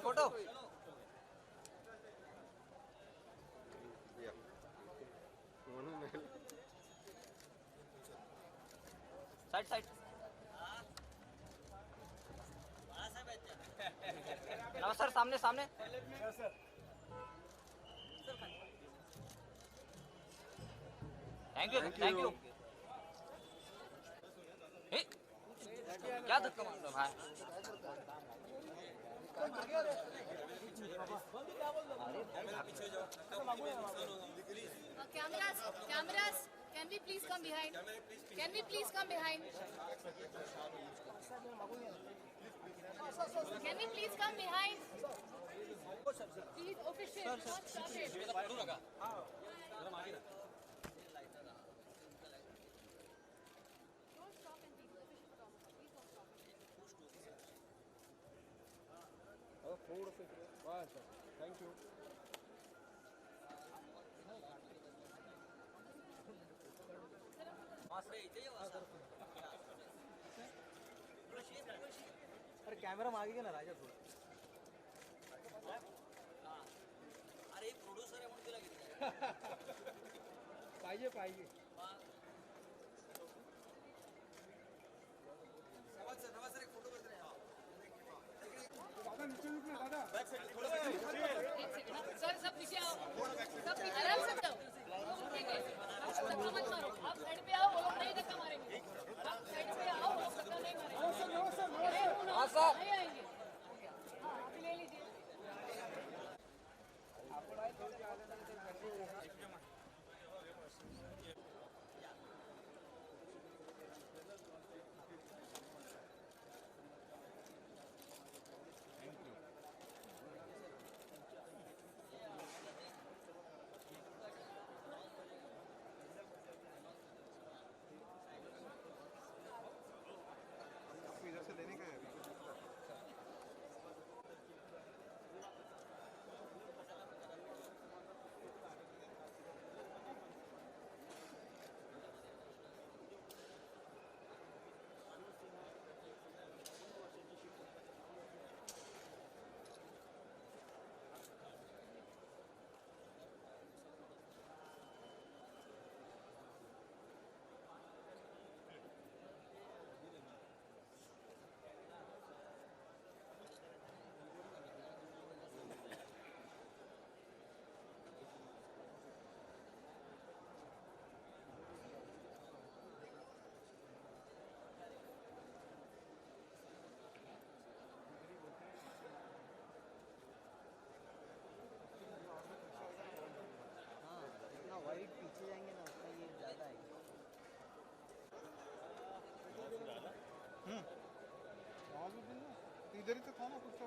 Photo side sir सामने thank you क्या धक्का मार रहा भाई cameras can we please come behind please official Thank you. अरे कॅमेरा मागे घे ना राजा थोडं. अरे प्रोड्युसर आहे म्हणून तुला घेतलं पाहिजे नवाज एक फोटो करते सर सब पीछे आओ सब आराम से आओ धक्का मत मारो आप साइड पे आओ वो लोग नहीं धक्का मारेंगे आप साइड पे आओ वो लोग धक्का नहीं मारेंगे हाँ सर नहीं आएंगे हाँ आप ले लीजिए इधर ही तो था ना कुछ तो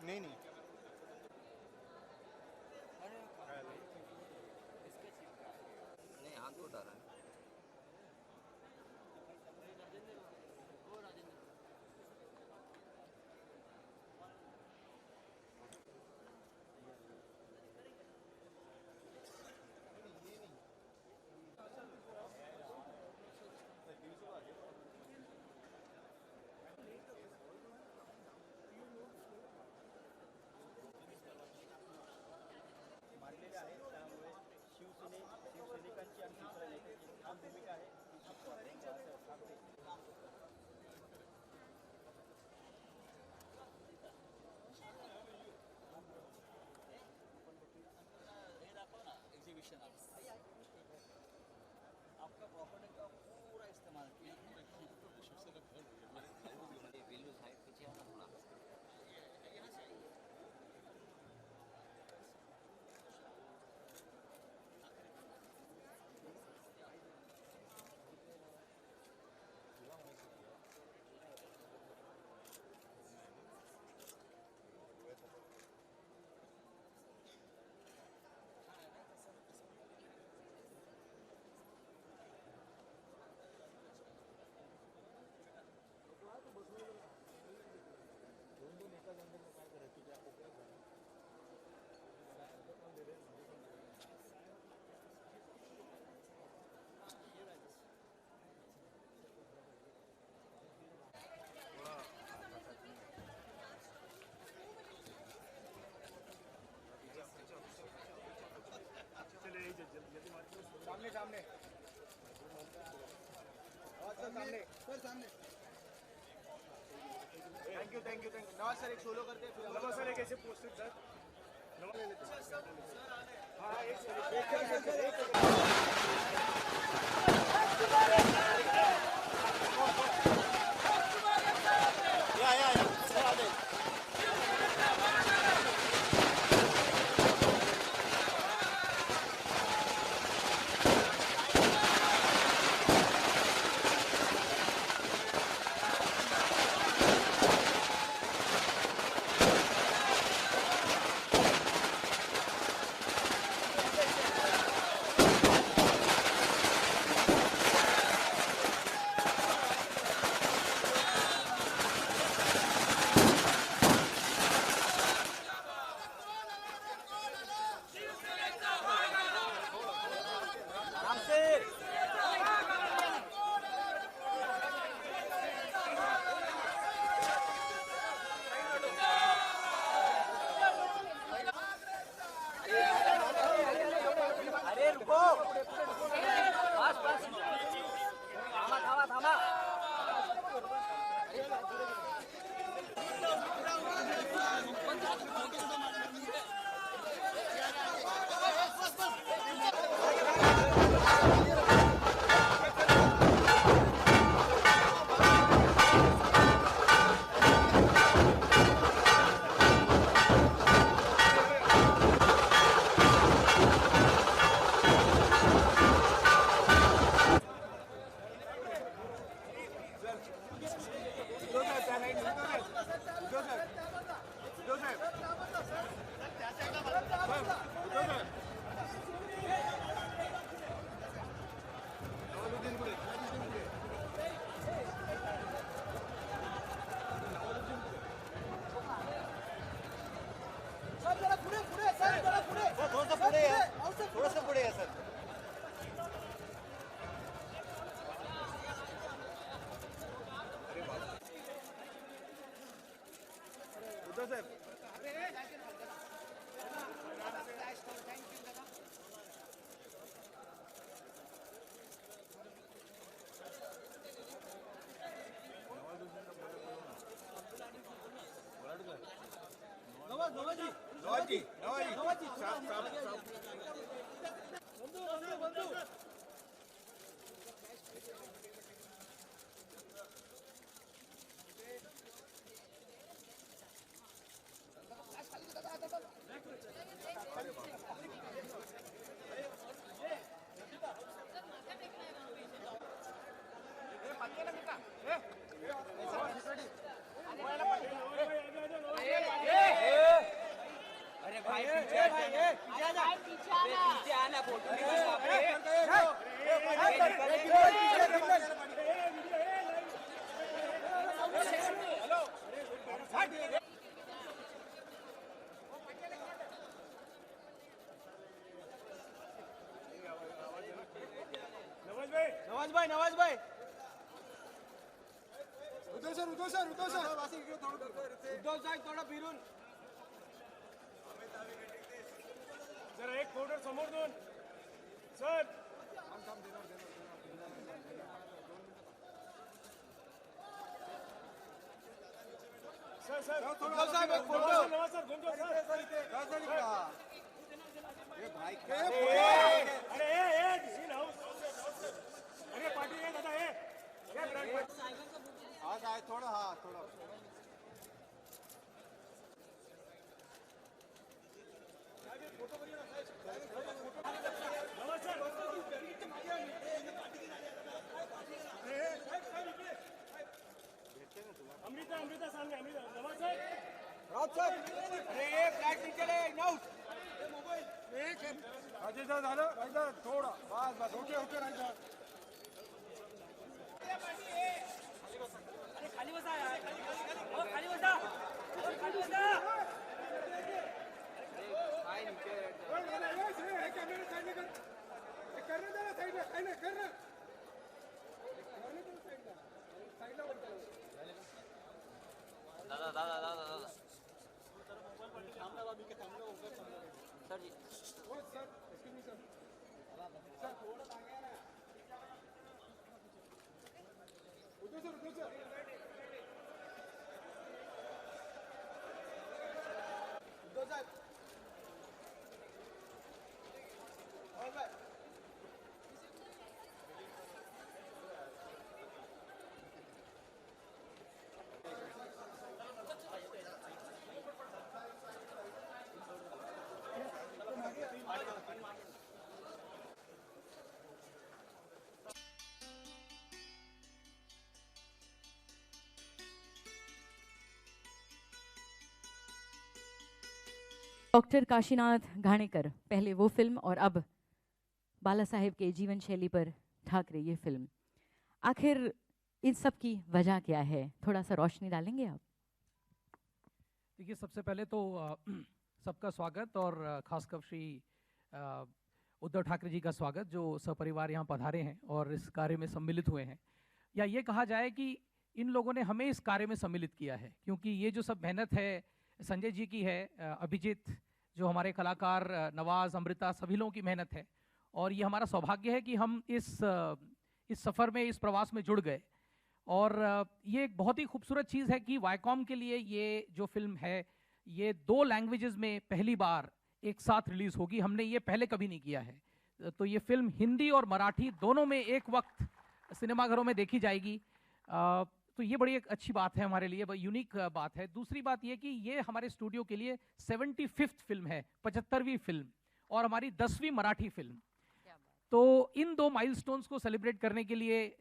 नहीं नहीं नहीं हाथ तो उठा रहा है मानलेले आहेत त्यामुळे शिवसैनिकांची आणि शिवसैनिकांची ठाम भूमिका आहे हे दाखव ना एग्जीबिशन आपका प्रॉपर्टी का पूरा इस्तेमाल किया वैल्यू साइड पीछे है ना थोड़ा सामने सामने सामने सर सामने थैंक यू नवाज सर एक सोलो करते नवाज सर एक ऐसे पोस्टर सर हाँ थोडंसं पुढे या सर उद्धव साहेब नवाजी नवाज भाई उद्धव सर उद्धव साहेब थोडा फिरून जरा एक फोल्डर समोर दोन सर सर उद्धव साहेब एक फोटो नवा सर गुंजो सर अरे इन हाउस अरे पाटील हे दादा हे हाँ साहेब थोड़ा हाँ थोड़ा नवा सर अमृता सामने अमृता नवा सर राज सर अरे ये फ्लॅट नीचे ले नाउट राजेश झालं राजेश थोडा बस ओके ओके राजेश खाली बसा यार खाली बसा खाली बसा कॅमेरा साईडला कर ना जरा साईडला कर ना दादा दादा दादा दादा सर जी उद्धव साहेब और भाई डॉक्टर काशीनाथ घाणेकर, पहले वो फिल्म और अब बाला साहेब के जीवन शैली पर ठाकरे ये फिल्म, आखिर इन सब की वजह क्या है, थोड़ा सा रोशनी डालेंगे आप? देखिए, सबसे पहले तो सबका स्वागत और खासकर श्री उद्धव ठाकरे जी का स्वागत जो सपरिवार यहाँ पधारे हैं और इस कार्य में सम्मिलित हुए हैं। या ये कहा जाए कि इन लोगों ने हमें इस कार्य में सम्मिलित किया है, क्योंकि ये जो सब मेहनत है संजय जी की है, अभिजीत जो हमारे कलाकार, नवाज, अमृता, सभी लोगों की मेहनत है। और ये हमारा सौभाग्य है कि हम इस सफ़र में, इस प्रवास में जुड़ गए। और ये एक बहुत ही खूबसूरत चीज़ है कि वाईकॉम के लिए ये जो फिल्म है, ये 2 लैंग्वेजेस में पहली बार एक साथ रिलीज़ होगी। हमने ये पहले कभी नहीं किया है। तो ये फिल्म हिंदी और मराठी दोनों में एक वक्त सिनेमाघरों में देखी जाएगी। तो ये बड़ी एक अच्छी बात है हमारे लिए, बड़ी यूनिक बात है। दूसरी बात ये कि ये हमारे स्टूडियो के लिए 75th फिल्म है, 75वीं फिल्म, और हमारी 10वीं मराठी फिल्म। तो इन 2 माइलस्टोन्स को सेलिब्रेट करने के लिए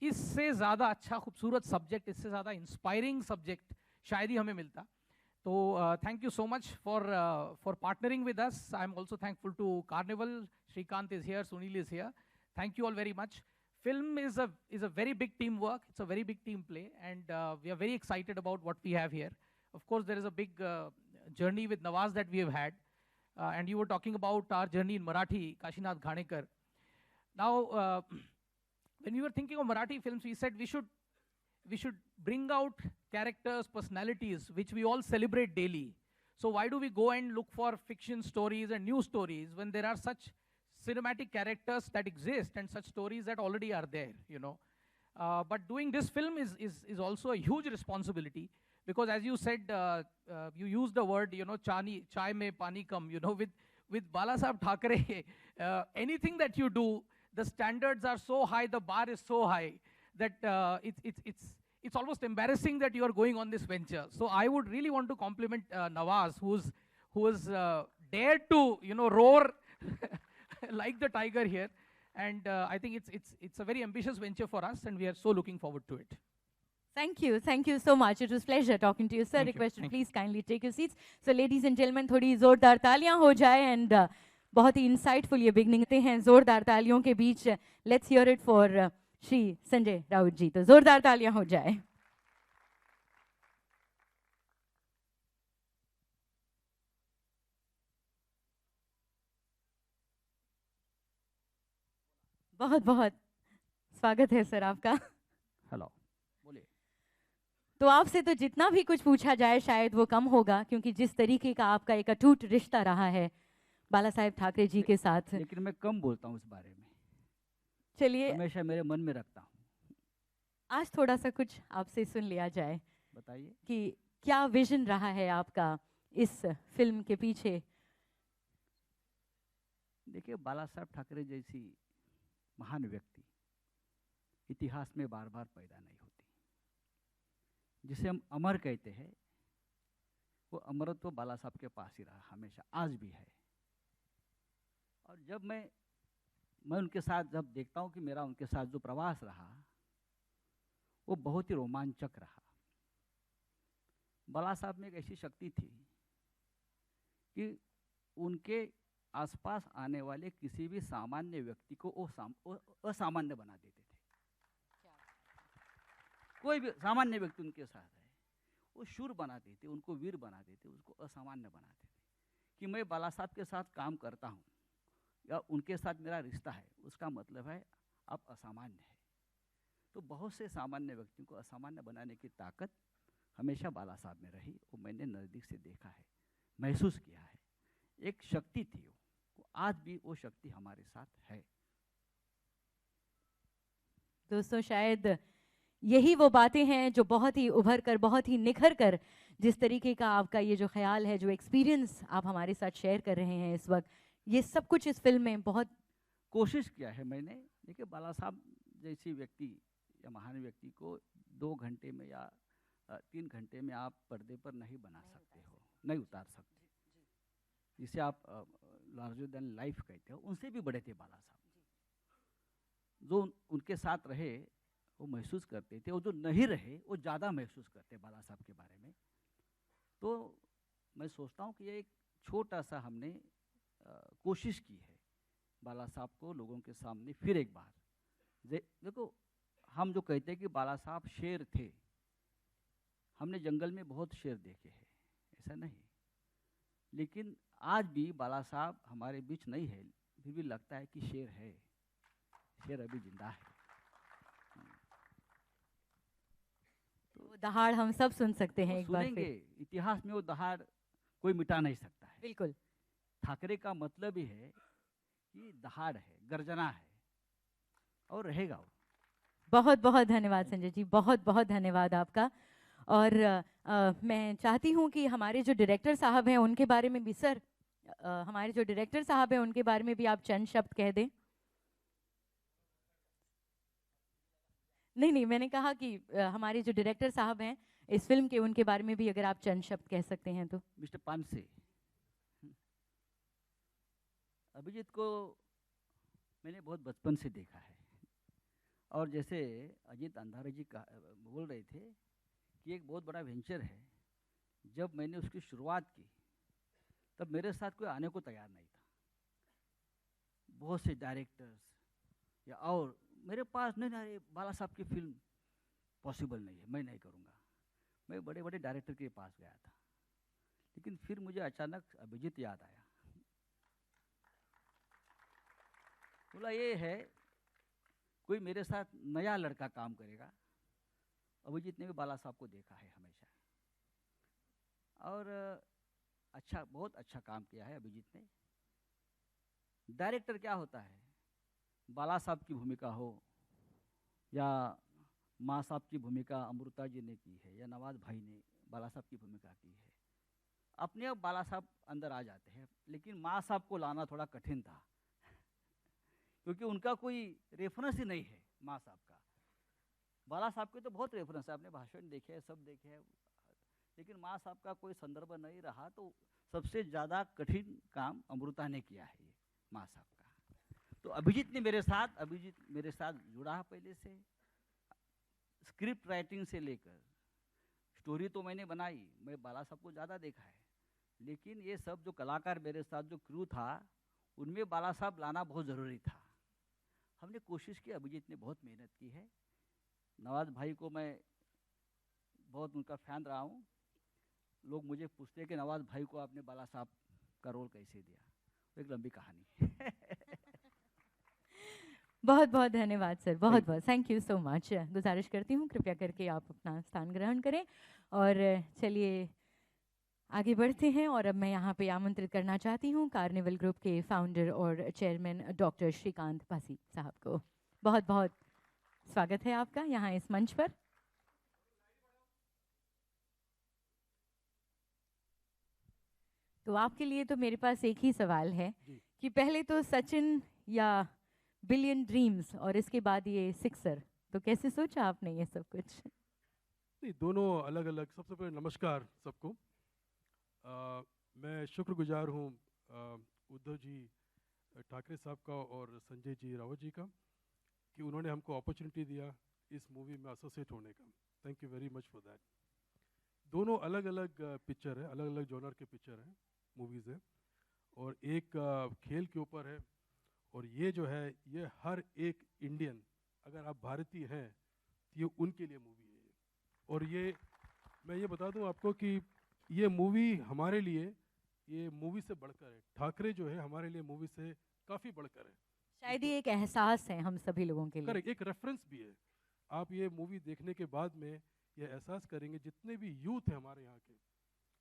इससे ज़्यादा अच्छा खूबसूरत सब्जेक्ट, इससे ज़्यादा इंस्पायरिंग सब्जेक्ट शायद ही हमें मिलता। तो thank you so much for partnering with us. I am also thankful to Carnival, Shrikant is here, Sunil is here. Thank you all very much. Film is a very big teamwork. It's a very big team play, and we are very excited about what we have here. Of course, there is a big journey with Nawaz that we have had, and you were talking about our journey in Marathi, Kashinath Ghanekar. Now, when we were thinking of Marathi films, we said we should bring out characters, personalities, which we all celebrate daily. So why do we go and look for fiction stories and new stories when there are such cinematic characters that exist and such stories that already are there, you know? But doing this film is also a huge responsibility, because as you said, you used the word, you know, chai mein pani kam, you know, with Bala Saheb Thackeray, anything that you do, the standards are so high, the bar is so high that it's almost embarrassing that you are going on this venture. So I would really want to compliment Nawaz, who has dared to, you know, roar like the tiger here, and I think it's a very ambitious venture for us, and we are so looking forward to it. Thank you so much. It was pleasure talking to you, sir. Thank you. Requested, Thank please kindly take your seats. So, ladies and gentlemen, थोड़ी जोरदार तालियां हो जाए, and बहुत ही insightful ये beginning हैं जोरदार तालियों के बीच. Let's hear it for Shri Sanjay Raut जी. तो जोरदार तालियां हो जाए. बहुत बहुत स्वागत है सर आपका। हेलो, बोलिए। तो आपसे तो जितना भी कुछ पूछा जाए शायद वो कम होगा, क्योंकि जिस तरीके का आपका एक अटूट रिश्ता रहा है बाला साहेब ठाकरे जी के साथ। लेकिन मैं कम बोलता हूँ इस बारे में, चलिए हमेशा मेरे मन में रखता हूँ। आज थोड़ा सा कुछ आपसे सुन लिया जाए बताइए। कि क्या विजन रहा है आपका इस फिल्म के पीछे। देखिए, बाला साहब ठाकरे जैसी महान व्यक्ति इतिहास में बार बार पैदा नहीं होती। जिसे हम अमर कहते हैं, वो अमरत्व बाला साहब के पास ही रहा हमेशा, आज भी है। और जब मैं उनके साथ जब देखता हूँ कि मेरा उनके साथ जो प्रवास रहा वो बहुत ही रोमांचक रहा। बाला साहब में एक ऐसी शक्ति थी कि उनके आसपास आने वाले किसी भी सामान्य व्यक्ति को वो असामान्य बना देते थे। कोई भी सामान्य व्यक्ति उनके साथ है, वो शूर बना देते, उनको वीर बना देते, उसको असामान्य बना देते। कि मैं बाला साहब के साथ काम करता हूँ या उनके साथ मेरा रिश्ता है, उसका मतलब है आप असामान्य है। तो बहुत से सामान्य व्यक्तियों को असामान्य बनाने की ताकत हमेशा बाला साहब में रही। वो मैंने नज़दीक से देखा है, महसूस किया है। एक शक्ति थी वो आज भी वो शक्ति हमारे साथ है। दोस्तों शायद यही वो बातें हैं जो बहुत ही उभर कर, बहुत ही निखर कर, जिस तरीके का आपका ये जो ख्याल है, जो एक्सपीरियंस आप हमारे साथ शेयर कर रहे हैं इस वक्त, ये सब कुछ इस फिल्म में बहुत कोशिश किया है मैंने। देखिए, बाला साहब जैसी व्यक्ति या महान व्यक्ति को 2 घंटे में या 3 घंटे में आप पर्दे पर नहीं बना सकते हो, नहीं उतार सकते। जिसे आप लार्जर देन लाइफ कहते हो, उनसे भी बड़े थे बाला साहब। जो उनके साथ रहे वो महसूस करते थे, और जो नहीं रहे वो ज़्यादा महसूस करते बाला साहब के बारे में। तो मैं सोचता हूँ कि ये एक छोटा सा हमने कोशिश की है बाला साहब को लोगों के सामने फिर एक बार। देखो, हम जो कहते हैं कि बाला साहब शेर थे, हमने जंगल में बहुत शेर देखे हैं, ऐसा नहीं। लेकिन आज भी बाला साहब हमारे बीच नहीं है, फिर भी लगता है कि शेर है, शेर अभी जिंदा है। तो दहाड़ हम सब सुन सकते हैं एक बार सुनेंगे, फिर। इतिहास में वो दहाड़ कोई मिटा नहीं सकता है। बिल्कुल। ठाकरे का मतलब ही है कि दहाड़ है, गर्जना है, और रहेगा वो। बहुत बहुत धन्यवाद संजय जी, बहुत बहुत धन्यवाद आपका। और मैं चाहती हूँ कि हमारे जो डायरेक्टर साहब हैं उनके बारे में भी सर, हमारे जो डायरेक्टर साहब हैं उनके बारे में भी आप चंद शब्द कह दें। नहीं, मैंने कहा कि हमारे जो डायरेक्टर साहब हैं इस फिल्म के, उनके बारे में भी अगर आप चंद शब्द कह सकते हैं तो। मिस्टर पानसे, अभिजीत को मैंने बहुत बचपन से देखा है। और जैसे अजीत अंधारे जी बोल रहे थे कि एक बहुत बड़ा वेंचर है, जब मैंने उसकी शुरुआत की तब मेरे साथ कोई आने को तैयार नहीं था। बहुत से डायरेक्टर्स या और मेरे पास नहीं, अरे बाला साहब की फिल्म पॉसिबल नहीं है, मैं नहीं करूँगा। मैं बड़े बड़े डायरेक्टर के पास गया था, लेकिन फिर मुझे अचानक अभिजीत याद आया। बोला ये है कोई मेरे साथ नया लड़का काम करेगा। अभिजीत ने भी बाला साहब को देखा है हमेशा, और अच्छा, बहुत अच्छा काम किया है अभिजीत ने। डायरेक्टर क्या होता है, बाला साहब की भूमिका हो या माँ साहब की भूमिका अमृता जी ने की है या नवाज भाई ने बाला साहब की भूमिका की है, अपने आप बाला साहब अंदर आ जाते हैं। लेकिन माँ साहब को लाना थोड़ा कठिन था, क्योंकि उनका कोई रेफरेंस ही नहीं है माँ साहब का। बाला साहब के तो बहुत रेफरेंस है, आपने भाषण देखे हैं, सब देखे हैं, लेकिन माँ साहब का कोई संदर्भ नहीं रहा। तो सबसे ज़्यादा कठिन काम अमृता ने किया है ये माँ साहब का। तो अभिजीत मेरे साथ जुड़ा है पहले से। स्क्रिप्ट राइटिंग से लेकर स्टोरी तो मैंने बनाई, मैं बाला साहब को ज़्यादा देखा है, लेकिन ये सब जो कलाकार मेरे साथ जो क्रू था, उनमें बाला साहब लाना बहुत ज़रूरी था। हमने कोशिश की, अभिजीत ने बहुत मेहनत की है। नवाज भाई को मैं बहुत उनका फ़ैन रहा हूँ। लोग मुझे पूछते हैं कि नवाज भाई को आपने बाला साहब का रोल कैसे दिया, एक लंबी कहानी। बहुत बहुत धन्यवाद सर, बहुत बहुत थैंक यू सो मच। गुजारिश करती हूँ कृपया करके आप अपना स्थान ग्रहण करें और चलिए आगे बढ़ते हैं। और अब मैं यहाँ पे आमंत्रित करना चाहती हूँ कार्निवल ग्रुप के फाउंडर और चेयरमैन डॉक्टर श्रीकांत पासी साहब को। बहुत बहुत स्वागत है आपका यहाँ इस मंच पर। तो आपके लिए तो मेरे पास एक ही सवाल है कि पहले तो सचिन या बिलियन ड्रीम्स और इसके बाद ये सिक्सर, तो कैसे सोचा आपने ये सब कुछ? नहीं, दोनों अलग अलग। सबसे पहले नमस्कार सबको। मैं शुक्रगुजार हूँ उद्धव जी ठाकरे साहब का और संजय जी रावत जी का कि उन्होंने हमको अपॉर्चुनिटी दिया इस मूवी में एसोसिएट होने का। Thank you very much for that. दोनों अलग अलग पिक्चर है, अलग अलग जॉनर के पिक्चर हैं, मूवीज़ है, और एक खेल के ऊपर है, और ये जो है ये हर एक इंडियन, अगर आप भारतीय हैं तो ये उनके लिए मूवी है ये। और ये मैं ये बता दूं आपको कि ये मूवी हमारे लिए, ये मूवी से बढ़कर है। ठाकरे जो है हमारे लिए मूवी से काफ़ी बढ़कर है। शायद ये एक एहसास है हम सभी लोगों के लिए। करेक्ट, एक रेफरेंस भी है। आप ये मूवी देखने के बाद में ये एहसास करेंगे, जितने भी यूथ हैं हमारे यहाँ के,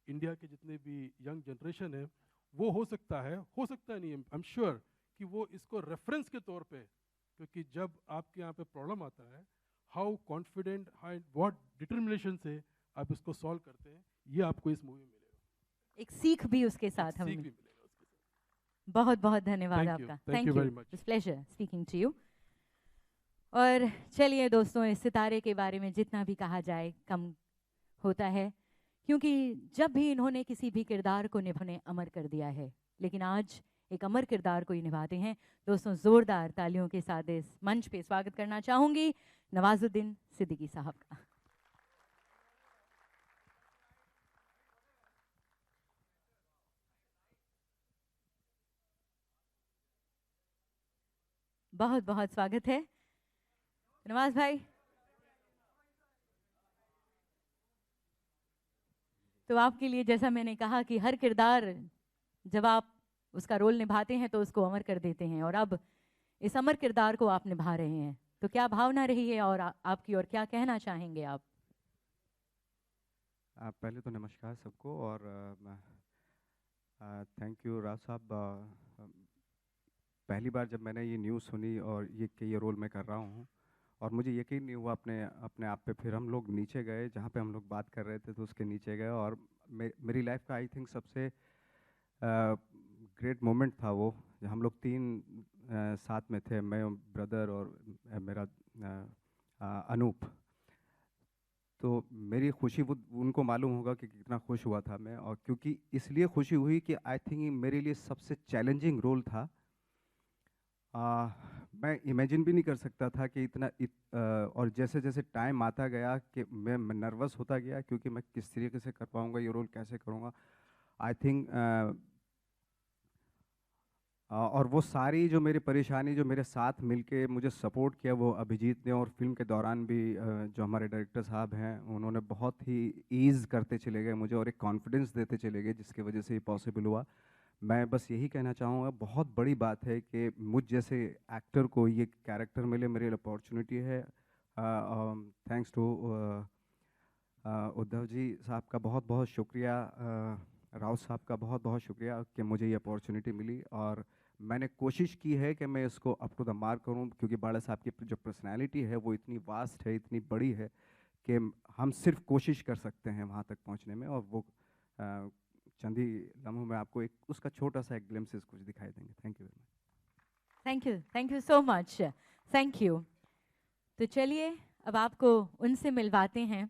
इंडिया के जितने भी यंग जनरेशन है, वो हो सकता नहीं, आई एम श्योर कि वो इसको रेफरेंस के तौर पे, क्योंकि जब आपके यहाँ पे प्रॉब्लम आता है, how confident, how what determination से आप इसको सॉल्व करते हैं, ये आपको इस मूवी में मिलेगा। एक सीख भी उसके साथ सीख हमें। भी मिलेगा उसके साथ। बहुत बहुत धन्यवाद Thank you. आपका। Thank you very much. It's pleasure speaking to you. और चलिए दोस्तों, इस सितारे के बारे में जितना भी कहा जाए कम होता है, क्योंकि जब भी इन्होंने किसी भी किरदार को निभाने अमर कर दिया है, लेकिन आज एक अमर किरदार को ही निभाते हैं। दोस्तों, जोरदार तालियों के साथ इस मंच पे स्वागत करना चाहूंगी नवाजुद्दीन सिद्दीकी साहब का। बहुत बहुत स्वागत है नवाज भाई। तो आपके लिए, जैसा मैंने कहा कि हर किरदार जब आप उसका रोल निभाते हैं तो उसको अमर कर देते हैं, और अब इस अमर किरदार को आप निभा रहे हैं, तो क्या भावना रही है और आपकी, और क्या कहना चाहेंगे आप? पहले तो नमस्कार सबको, और थैंक यू राव साहब। पहली बार जब मैंने ये न्यूज़ सुनी और ये रोल मैं कर रहा हूँ, और मुझे यकीन नहीं हुआ अपने आप पे। फिर हम लोग नीचे गए, जहाँ पे हम लोग बात कर रहे थे, तो उसके नीचे गए, और मेरी लाइफ का आई थिंक सबसे ग्रेट मोमेंट था वो। हम लोग तीन साथ में थे, मैं, ब्रदर और मेरा अनूप। तो मेरी खुशी, वो उनको मालूम होगा कि कितना खुश हुआ था मैं, और क्योंकि इसलिए खुशी हुई कि आई थिंक मेरे लिए सबसे चैलेंजिंग रोल था। मैं इमेजिन भी नहीं कर सकता था कि और जैसे जैसे टाइम आता गया कि मैं नर्वस होता गया, क्योंकि मैं किस तरीके से कर पाऊँगा ये रोल, कैसे करूँगा। आई थिंक और वो सारी जो मेरी परेशानी, जो मेरे साथ मिलके मुझे सपोर्ट किया, वो अभिजीत ने, और फिल्म के दौरान भी जो हमारे डायरेक्टर साहब हैं, उन्होंने बहुत ही ईज़ करते चले गए मुझे, और एक कॉन्फिडेंस देते चले गए, जिसकी वजह से ये पॉसिबल हुआ। मैं बस यही कहना चाहूँगा, बहुत बड़ी बात है कि मुझ जैसे एक्टर को ये कैरेक्टर मिले, मेरी अपॉर्चुनिटी है। थैंक्स टू उद्धव जी साहब का बहुत बहुत शुक्रिया, राव साहब का बहुत बहुत शुक्रिया कि मुझे ये अपॉर्चुनिटी मिली, और मैंने कोशिश की है कि मैं इसको अप टू द मार्क करूँ, क्योंकि बाला साहब की जो पर्सनैलिटी है वो इतनी वास्ट है, इतनी बड़ी है कि हम सिर्फ कोशिश कर सकते हैं वहाँ तक पहुँचने में, और वो चंद ही लम्हों में आपको एक उसका छोटा सा एक ग्लिम्प्सेस कुछ दिखाई देंगे। Thank you very much. Thank you so much, thank you. तो चलिए अब आपको उनसे मिलवाते हैं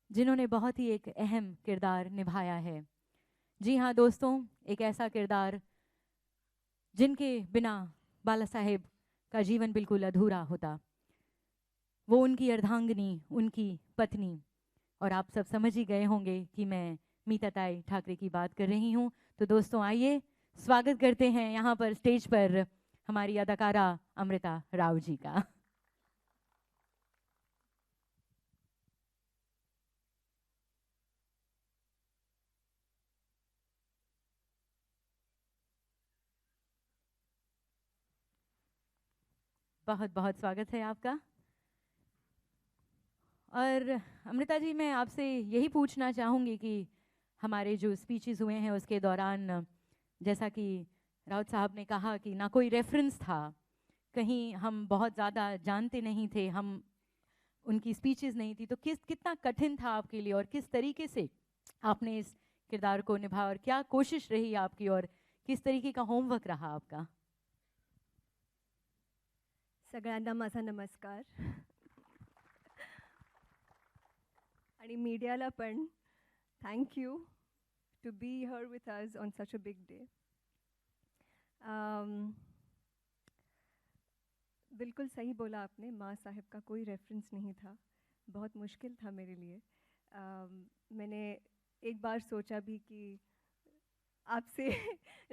जिन्होंने बहुत ही एक अहम किरदार निभाया है। जी हाँ दोस्तों, एक ऐसा किरदार जिनके बिना बाला साहेब का जीवन बिल्कुल अधूरा होता। वो उनकी अर्धांगिनी, उनकी पत्नी, और आप सब समझ ही गए होंगे कि मैं मीता ताई ठाकरे की बात कर रही हूँ। तो दोस्तों आइए स्वागत करते हैं यहाँ पर स्टेज पर हमारी अदाकारा अमृता राव जी का। बहुत बहुत स्वागत है आपका। और अमृता जी, मैं आपसे यही पूछना चाहूँगी कि हमारे जो स्पीचेस हुए हैं उसके दौरान, जैसा कि राउत साहब ने कहा कि ना कोई रेफरेंस था, कहीं हम बहुत ज़्यादा जानते नहीं थे, हम उनकी स्पीचेस नहीं थी, तो कितना कठिन था आपके लिए और किस तरीके से आपने इस किरदार को निभाया और क्या कोशिश रही आपकी और किस तरीके का होमवर्क रहा आपका? सगळ्यांना माझा नमस्कार आणि मीडियाला पण thank you to be here with us on such a big day. बिल्कुल सही बोला आपने, माँ साहब का कोई रेफरेंस नहीं था, बहुत मुश्किल था मेरे लिए। मैंने एक बार सोचा भी कि आपसे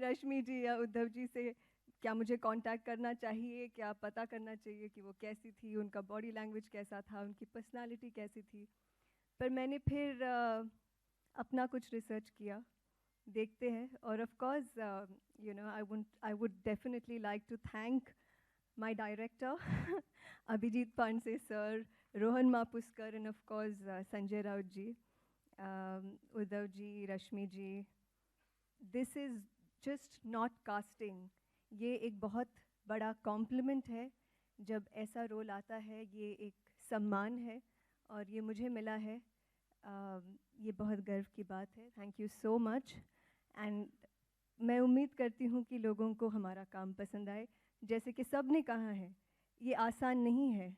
रश्मि जी या उद्धव जी से क्या मुझे कांटेक्ट करना चाहिए, क्या पता करना चाहिए कि वो कैसी थी, उनका बॉडी लैंग्वेज कैसा था, उनकी पर्सनालिटी कैसी थी। पर मैंने फिर अपना कुछ रिसर्च किया, देखते हैं। और of course you know I would definitely like to thank my director Abhijeet Pandey sir, Rohan Mapuskar and of course Sanjay Raut ji, Uddhav ji, Rashmi ji. This is just not casting, ये एक बहुत बड़ा कॉम्प्लीमेंट है। जब ऐसा रोल आता है ये एक सम्मान है और ये मुझे मिला है, ये बहुत गर्व की बात है। Thank you so much. And मैं उम्मीद करती हूँ कि लोगों को हमारा काम पसंद आए। जैसे कि सब ने कहा है, ये आसान नहीं है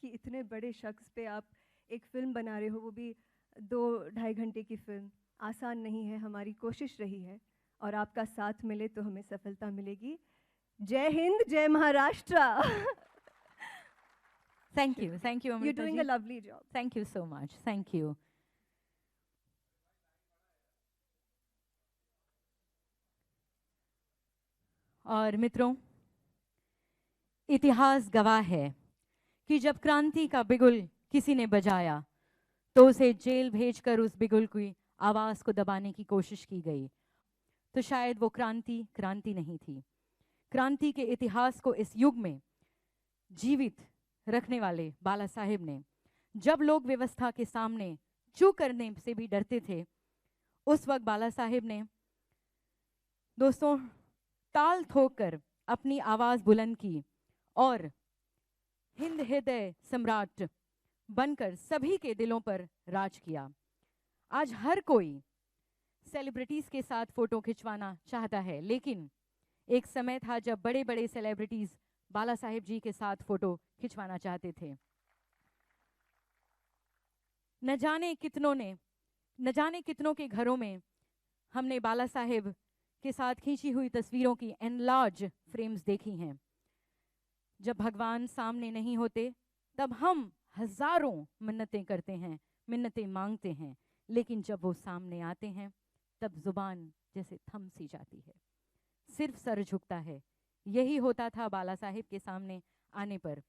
कि इतने बड़े शख्स पे आप एक फ़िल्म बना रहे हो, वो भी 2-2.5 घंटे की फ़िल्म। आसान नहीं है, हमारी कोशिश रही है और आपका साथ मिले तो हमें सफलता मिलेगी। जय हिंद, जय Maharashtra. Thank you You're Amruta doing ji, a lovely job. Thank you so much, thank you. और मित्रों, इतिहास गवाह है कि जब क्रांति का बिगुल किसी ने बजाया तो उसे जेल भेजकर उस बिगुल की आवाज को दबाने की कोशिश की गई। तो शायद वो क्रांति नहीं थी। क्रांति के इतिहास को इस युग में जीवित रखने वाले बाला साहेब ने, जब लोग व्यवस्था के सामने चूक करने से भी डरते थे, उस वक्त बाला साहेब ने दोस्तों ताल ठोक कर अपनी आवाज बुलंद की और हिंद हृदय सम्राट बनकर सभी के दिलों पर राज किया। आज हर कोई सेलिब्रिटीज के साथ फोटो खिंचवाना चाहता है, लेकिन एक समय था जब बड़े बड़े सेलिब्रिटीज बाला साहेब जी के साथ फोटो खिंचवाना चाहते थे। न जाने कितनों के घरों में हमने बाला साहेब के साथ खींची हुई तस्वीरों की एनलार्ज फ्रेम्स देखी हैं। जब भगवान सामने नहीं होते तब हम हजारों मिन्नतें करते हैं, मिन्नतें मांगते हैं, लेकिन जब वो सामने आते हैं तब जुबान जैसे थम सी जाती है, सिर्फ सर झुकता है। यही होता था बाला साहेब के सामने आने पर।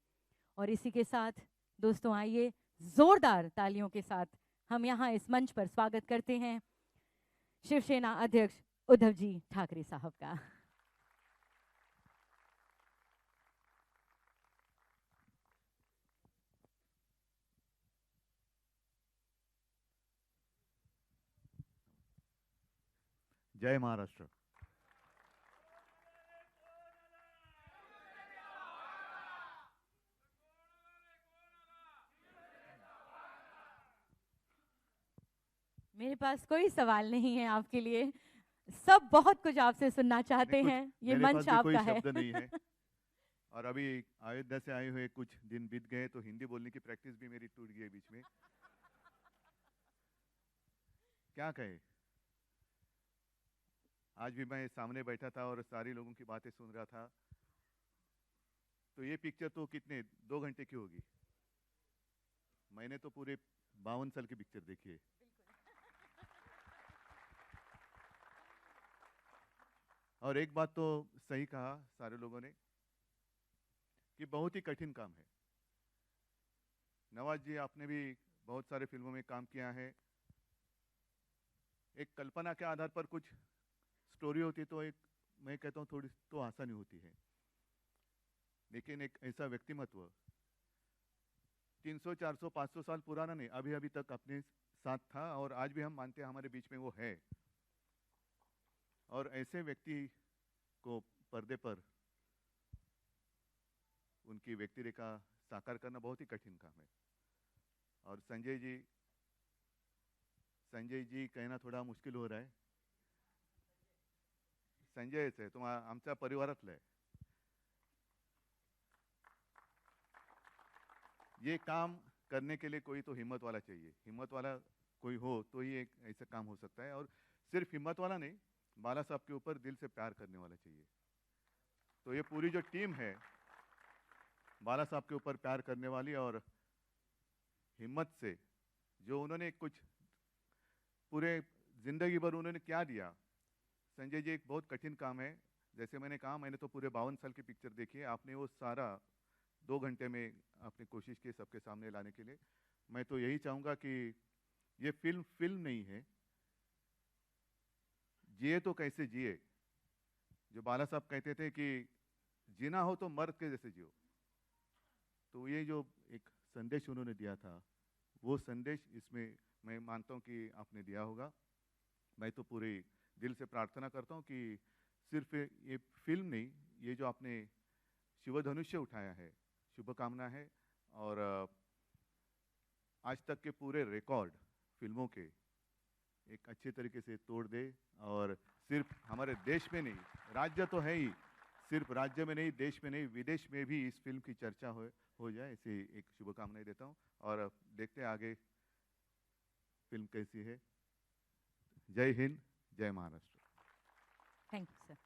और इसी के साथ दोस्तों आइए जोरदार तालियों के साथ हम यहाँ इस मंच पर स्वागत करते हैं शिवसेना अध्यक्ष उद्धव जी ठाकरे साहब का। जय महाराष्ट्र। मेरे पास कोई सवाल नहीं है आपके लिए, सब बहुत कुछ आपसे सुनना चाहते हैं। ये मंच आपका है। शब्द नहीं है। और अभी अयोध्या से आए हुए कुछ दिन बीत गए तो हिंदी बोलने की प्रैक्टिस भी मेरी टूट गई बीच में। क्या कहे, आज भी मैं सामने बैठा था और सारे लोगों की बातें सुन रहा था, तो ये पिक्चर तो कितने 2 घंटे की होगी। मैंने तो पूरे 52 साल की पिक्चर देखी है। और एक बात तो सही कहा सारे लोगों ने कि बहुत ही कठिन काम है। नवाज जी, आपने भी बहुत सारे फिल्मों में काम किया है। एक कल्पना के आधार पर कुछ स्टोरी होती तो एक मैं कहता हूँ थोड़ी तो आसानी होती है, लेकिन एक ऐसा व्यक्तिमत्व 300, 400, 500 साल पुराना नहीं, अभी अभी तक अपने साथ था और आज भी हम मानते हैं हमारे बीच में वो है। और ऐसे व्यक्ति को पर्दे पर उनकी व्यक्ति रेखा साकार करना बहुत ही कठिन काम है। और संजय जी कहना थोडा मुश्किल हो रहा है। संजयच आहे, आमच्या परिवारातलं आहे। ये काम करने के लिए कोई तो हिम्मत वाला चाहिए, हिम्मत वाला कोई हो तो ही एक ऐसा काम हो सकता है। और सिर्फ हिम्मत वाला नहीं, बाला साहब के ऊपर दिल से प्यार करने वाला चाहिए। तो ये पूरी जो टीम है बाला साहब के ऊपर प्यार करने वाली और हिम्मत से, जो उन्होंने कुछ पूरे जिंदगी भर उन्होंने क्या दिया। संजय जी, एक बहुत कठिन काम है। जैसे मैंने कहा, मैंने तो पूरे 52 साल की पिक्चर देखी है, आपने वो सारा 2 घंटे में आपने कोशिश की सबके सामने लाने के लिए। मैं तो यही चाहूँगा कि ये फिल्म नहीं है, जिए तो कैसे जिए। जो बाला साहब कहते थे कि जीना हो तो मर्द के जैसे जियो, तो ये जो एक संदेश उन्होंने दिया था, वो संदेश इसमें मैं मानता हूँ कि आपने दिया होगा। मैं तो पूरे दिल से प्रार्थना करता हूँ कि सिर्फ ये फिल्म नहीं, ये जो आपने शिवधनुष्य उठाया है, शुभकामना है। और आज तक के पूरे रिकॉर्ड फिल्मों के एक अच्छे तरीके से तोड़ दे और सिर्फ हमारे देश में नहीं, राज्य तो है ही, सिर्फ राज्य में नहीं, देश में नहीं, विदेश में भी इस फिल्म की चर्चा हो जाए, ऐसी एक शुभकामनाएं देता हूँ। और देखते हैं आगे फिल्म कैसी है। जय हिंद, जय महाराष्ट्र। Thank you sir.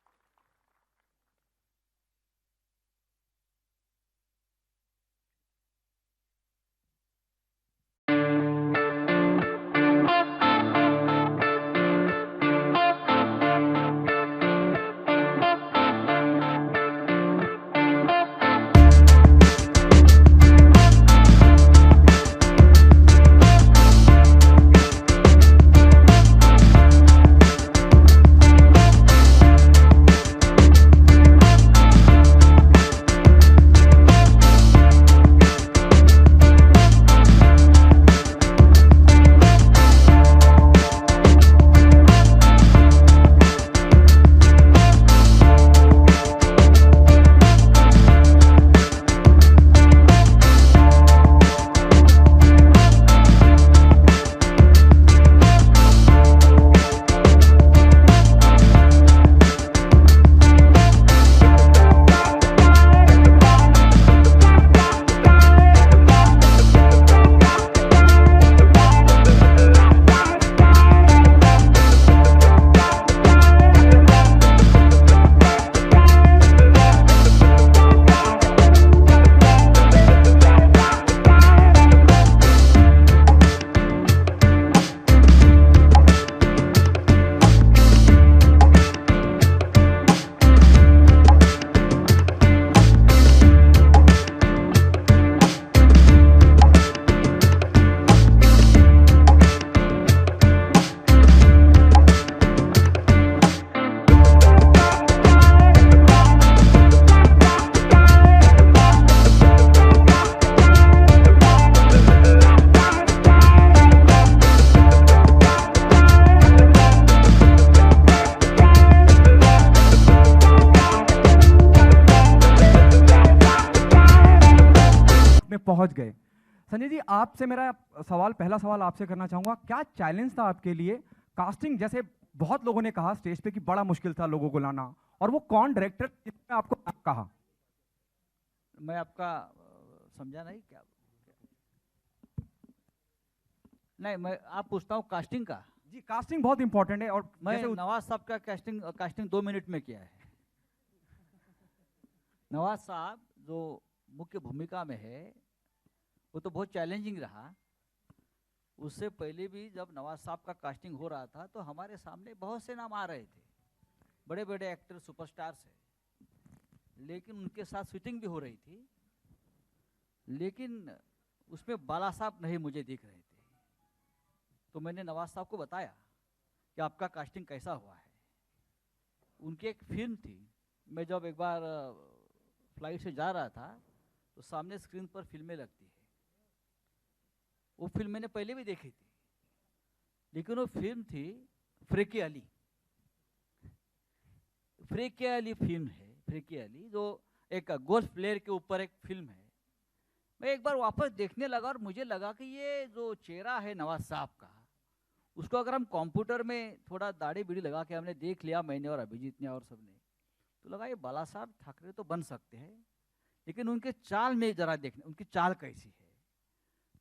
पहुंच गए। संजय जी, आपसे मेरा पहला सवाल आपसे करना चाहूंगा, क्या चैलेंज था आपके लिए कास्टिंग? जैसे बहुत लोगों ने कहा स्टेज पे कि बड़ा मुश्किल था लोगों को लाना, और वो कौन डायरेक्टर जिसने आपको कहा? मैं आपका समझा नहीं क्या? नहीं, मैं आप पूछता हूँ कास्टिंग का। जी, कास्टिंग बहुत इंपॉर्टेंट है। और मैं नवाज साहब का कास्टिंग 2 मिनट में किया है। नवाज साहब जो मुख्य भूमिका में है वो तो बहुत चैलेंजिंग रहा। उससे पहले भी जब नवाज साहब का कास्टिंग हो रहा था तो हमारे सामने बहुत से नाम आ रहे थे, बड़े बड़े एक्टर, सुपरस्टार्स है, लेकिन उनके साथ शूटिंग भी हो रही थी, लेकिन उसमें बाला साहब नहीं मुझे दिख रहे थे। तो मैंने नवाज साहब को बताया कि आपका कास्टिंग कैसा हुआ है। उनकी एक फिल्म थी, मैं जब एक बार फ्लाइट से जा रहा था तो सामने स्क्रीन पर फिल्में लगती है। वो फिल्म मैंने पहले भी देखी थी, लेकिन वो फिल्म थी फ्रेकी अली। फ्रेकी अली फिल्म है, फ्रेकी अली जो एक गोल्फ प्लेयर के ऊपर एक फिल्म है। मैं एक बार वापस देखने लगा और मुझे लगा कि ये जो चेहरा है नवाज साहब का, उसको अगर हम कंप्यूटर में थोड़ा दाढ़ी बीड़ी लगा के हमने देख लिया, मैंने और अभिजीत ने और सबने, तो लगा ये बाला साहब ठाकरे तो बन सकते हैं, लेकिन उनके चाल में जरा देखने उनकी चाल कैसी है।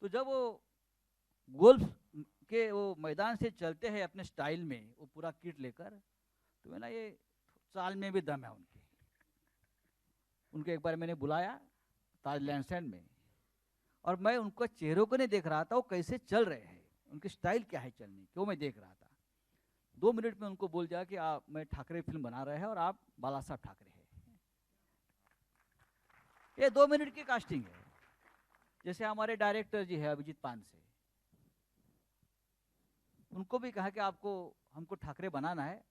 तो जब वो गोल्फ के वो मैदान से चलते हैं अपने स्टाइल में, वो पूरा किट लेकर, तो मैंने ये चाल में भी दम है उनके एक बार मैंने बुलाया ताज लैंडस्टैंड में, और मैं उनका चेहरों को नहीं देख रहा था वो कैसे चल रहे हैं, उनकी स्टाइल क्या है चलने की, वो मैं देख रहा था। 2 मिनट में उनको बोल दिया कि मैं ठाकरे फिल्म बना रहे हैं और आप बाला साहब ठाकरे हैं। ये 2 मिनट की कास्टिंग है। जैसे हमारे डायरेक्टर जी है अभिजीत पान से, उनको भी कहा कि आपको हमको ठाकरे बनाना है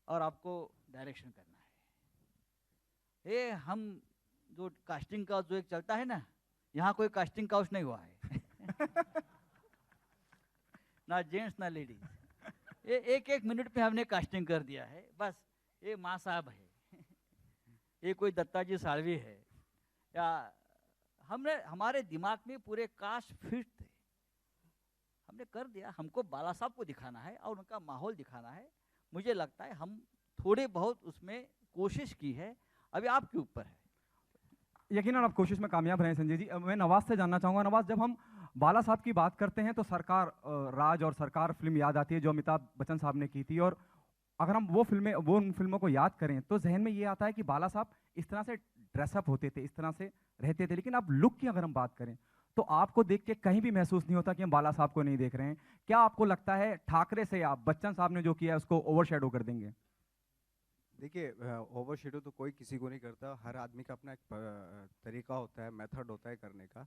और आपको डायरेक्शन करना है। ये हम जो कास्टिंग का जो एक चलता है ना, यहाँ कोई कास्टिंग काउच नहीं हुआ है ना जेंट्स ना लेडीज, ये 1-1 मिनट में हमने कास्टिंग कर दिया है। बस ये माँ साहब है ये कोई दत्ता जी साळवी है, या हमने हमारे दिमाग में पूरे कास्ट फिट थे, हमने कर दिया। हमको बाला साहब को दिखाना है और उनका माहौल दिखाना है। मुझे लगता है हम थोड़े बहुत उसमें कोशिश की है, अभी आपके ऊपर है। यकीनन आप कोशिश में कामयाब रहे हैं संजय जी। मैं नवाज से जानना चाहूँगा, नवाज जब हम बाला साहब की बात करते हैं तो सरकार राज और सरकार फिल्म याद आती है जो अमिताभ बच्चन साहब ने की थी, और अगर हम वो उन फिल्मों को याद करें तो जहन में ये आता है कि बाला साहब इस तरह से ड्रेसअप होते थे, इस तरह से रहते थे। लेकिन अब लुक की अगर हम बात करें तो आपको देख के कहीं भी महसूस नहीं होता कि हम बाला साहब को नहीं देख रहे हैं। क्या आपको लगता है ठाकरे से आप बच्चन साहब ने जो किया है उसको ओवरशैडो कर देंगे? देखिए, ओवरशैडो तो कोई किसी को नहीं करता, हर आदमी का अपना एक तरीका होता है, मेथड होता है करने का।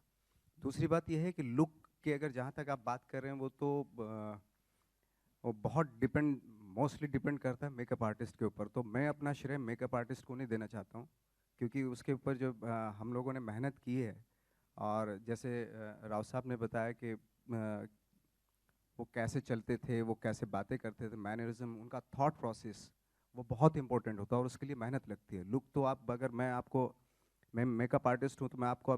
दूसरी बात यह है कि लुक की अगर जहाँ तक आप बात कर रहे हैं वो बहुत मोस्टली डिपेंड करता है मेकअप आर्टिस्ट के ऊपर। तो मैं अपना श्रेय मेकअप आर्टिस्ट को नहीं देना चाहता हूँ, क्योंकि उसके ऊपर जो हम लोगों ने मेहनत की है, और जैसे राव साहब ने बताया कि वो कैसे चलते थे, वो कैसे बातें करते थे, मैनरिज्म, उनका थॉट प्रोसेस वो बहुत इंपॉर्टेंट होता है और उसके लिए मेहनत लगती है। लुक तो आप अगर मैं मेकअप आर्टिस्ट हूँ तो मैं आपको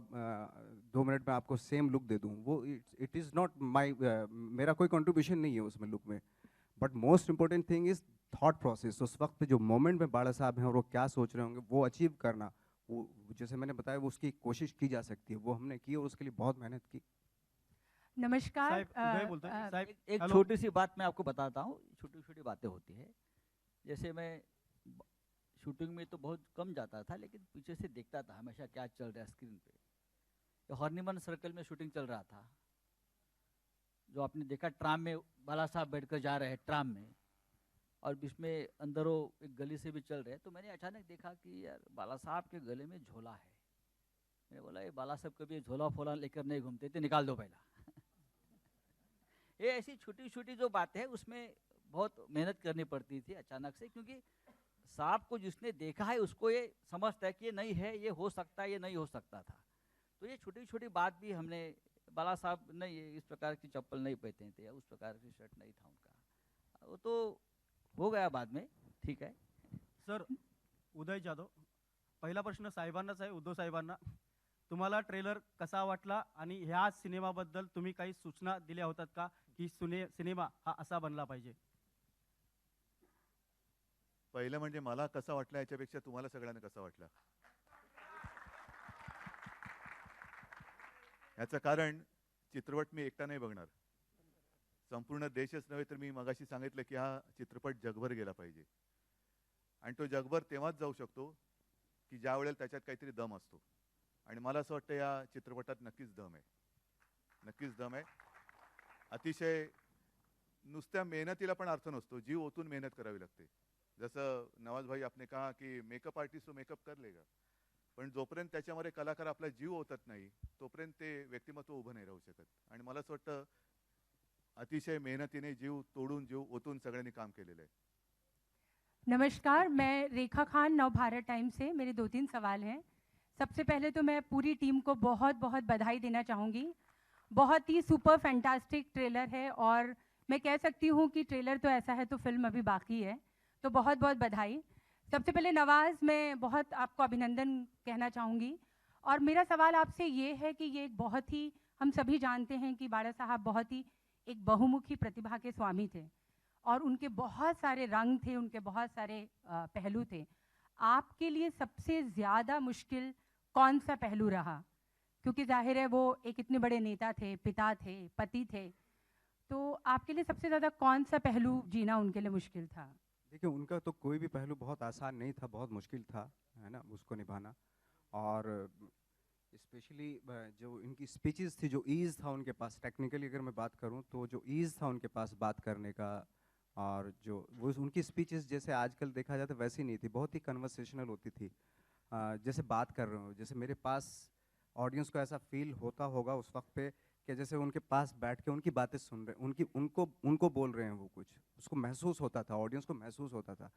2 मिनट में आपको सेम लुक दे दूँ, वो इट इज़ नॉट माई, मेरा कोई कंट्रीब्यूशन नहीं है उसमें लुक में। But most important thing is thought process. उस वक्त पे जो मोमेंट में बाला साहब हैं और वो क्या सोच रहे होंगे वो अचीव करना, वो जैसे मैंने बताया वो उसकी कोशिश की जा सकती है, वो हमने की और उसके लिए बहुत मेहनत की। नमस्कार। एक छोटी सी बात मैं आपको बताता हूँ, छोटी छोटी बातें होती है। जैसे मैं शूटिंग में तो बहुत कम जाता था, लेकिन पीछे से देखता था हमेशा क्या चल रहा है स्क्रीन पे। तो हॉर्निमन सर्कल में शूटिंग चल रहा था, जो आपने देखा ट्राम में बाला साहब बैठकर जा रहे हैं ट्राम में, और बीच में अंदरों एक गली से भी चल रहे हैं। तो मैंने अचानक देखा कि यार बाला साहब के गले में झोला है। मैंने बोला ये बाला साहब कभी झोला फोला लेकर नहीं घूमते थे, निकाल दो पहला ये ऐसी छोटी छोटी जो बातें हैं उसमें बहुत मेहनत करनी पड़ती थी अचानक से, क्योंकि साहब को जिसने देखा है उसको ये समझता है कि ये नहीं है, ये हो सकता है, ये नहीं हो सकता था। तो ये छोटी छोटी बात भी हमने, बाला साहब नहीं इस प्रकार की चप्पल नहीं पहनते थे या उस प्रकार की शर्ट नहीं था उनका, वो तो हो गया बाद में, ठीक है। सर, उदय जाधव, पहिला प्रश्न साहेबांनाच आहे, उद्धव साहेबांना। तुम्हाला ट्रेलर कसा वाटला आणि ह्या सिनेमाबद्दल तुम्ही काही सूचना दिल्या होतात का की सिनेमा हा असा बनला पाहिजे? पहिलं म्हणजे मला कसा वाटला याच्यापेक्षा तुम्हाला सगळ्यांना कसा वाटला याचं कारण चित्रपट मी एकटा नाही बघणार, संपूर्ण देशच नव्हे तर मी मगाशी सांगितलं की हा चित्रपट जगभर गेला पाहिजे, आणि तो जगभर तेव्हाच जाऊ शकतो की ज्या वेळेला त्याच्यात काहीतरी दम असतो, आणि मला असं वाटतं या चित्रपटात नक्कीच दम आहे, नक्कीच दम आहे। अतिशय नुसत्या मेहनतीला पण अर्थ नसतो, जीव ओतून मेहनत करावी लागते। जसं नवाज भाई आपने कहा कि मेकअप आर्टिस्ट तो मेकअप कर लेगा, पण जोपर्यंत त्याच्यामध्ये कलाकार आपला जीव ओतत नाही तोपर्यंत ते व्यक्तिमत्व उभं नाही राहू शकत, आणि मला असं वाटतं अतिशय मेहनतीने जीव तोडून जीव ओतून सगळ्यांनी काम केलेलं आहे। नमस्कार, मैं रेखा खान, नव भारत टाइम्स से। मेरे 2-3 सवाल हैं। सबसे पहले तो मैं पूरी टीम को बहुत बहुत बधाई देना चाहूँगी। बहुत ही सुपर फैंटास्टिक ट्रेलर है और मैं कह सकती हूँ कि ट्रेलर तो ऐसा है तो फिल्म अभी बाकी है, तो बहुत बहुत बधाई। सबसे पहले नवाज़, मैं बहुत आपको अभिनंदन कहना चाहूँगी और मेरा सवाल आपसे ये है कि ये एक बहुत ही, हम सभी जानते हैं कि बाड़ा साहब बहुत ही एक बहुमुखी प्रतिभा के स्वामी थे और उनके बहुत सारे रंग थे, उनके बहुत सारे पहलू थे। आपके लिए सबसे ज़्यादा मुश्किल कौन सा पहलू रहा? क्योंकि जाहिर है वो एक इतने बड़े नेता थे, पिता थे, पति थे, तो आपके लिए सबसे ज़्यादा कौन सा पहलू जीना उनके लिए मुश्किल था? देखिए, उनका तो कोई भी पहलू बहुत आसान नहीं था, बहुत मुश्किल था, है ना, उसको निभाना। और स्पेशली जो इनकी स्पीचेस थी, जो ईज़ था उनके पास, टेक्निकली अगर मैं बात करूं तो जो ईज़ था उनके पास बात करने का, और जो वो उनकी स्पीचेस जैसे आजकल देखा जाता है वैसी नहीं थी, बहुत ही कन्वर्सेशनल होती थी। जैसे बात कर रहे हो, जैसे मेरे पास ऑडियंस को ऐसा फील होता होगा उस वक्त पे कि जैसे उनके पास बैठ के उनकी बातें सुन रहे हैं, उनको बोल रहे हैं वो कुछ, उसको महसूस होता था, ऑडियंस को महसूस होता था।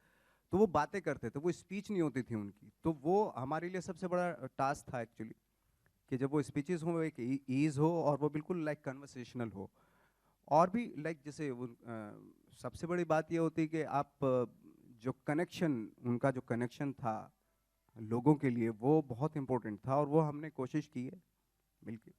तो वो बातें करते थे, वो स्पीच नहीं होती थी उनकी। तो वो हमारे लिए सबसे बड़ा टास्क था एक्चुअली, कि जब वो स्पीचेस हो एक ईज हो और वो बिल्कुल लाइक कन्वर्सेशनल हो। और भी लाइक जैसे वो सबसे बड़ी बात ये होती है कि आप जो कनेक्शन, उनका जो कनेक्शन था लोगों के लिए, वो बहुत इम्पोर्टेंट था और वो हमने कोशिश की है मिलके।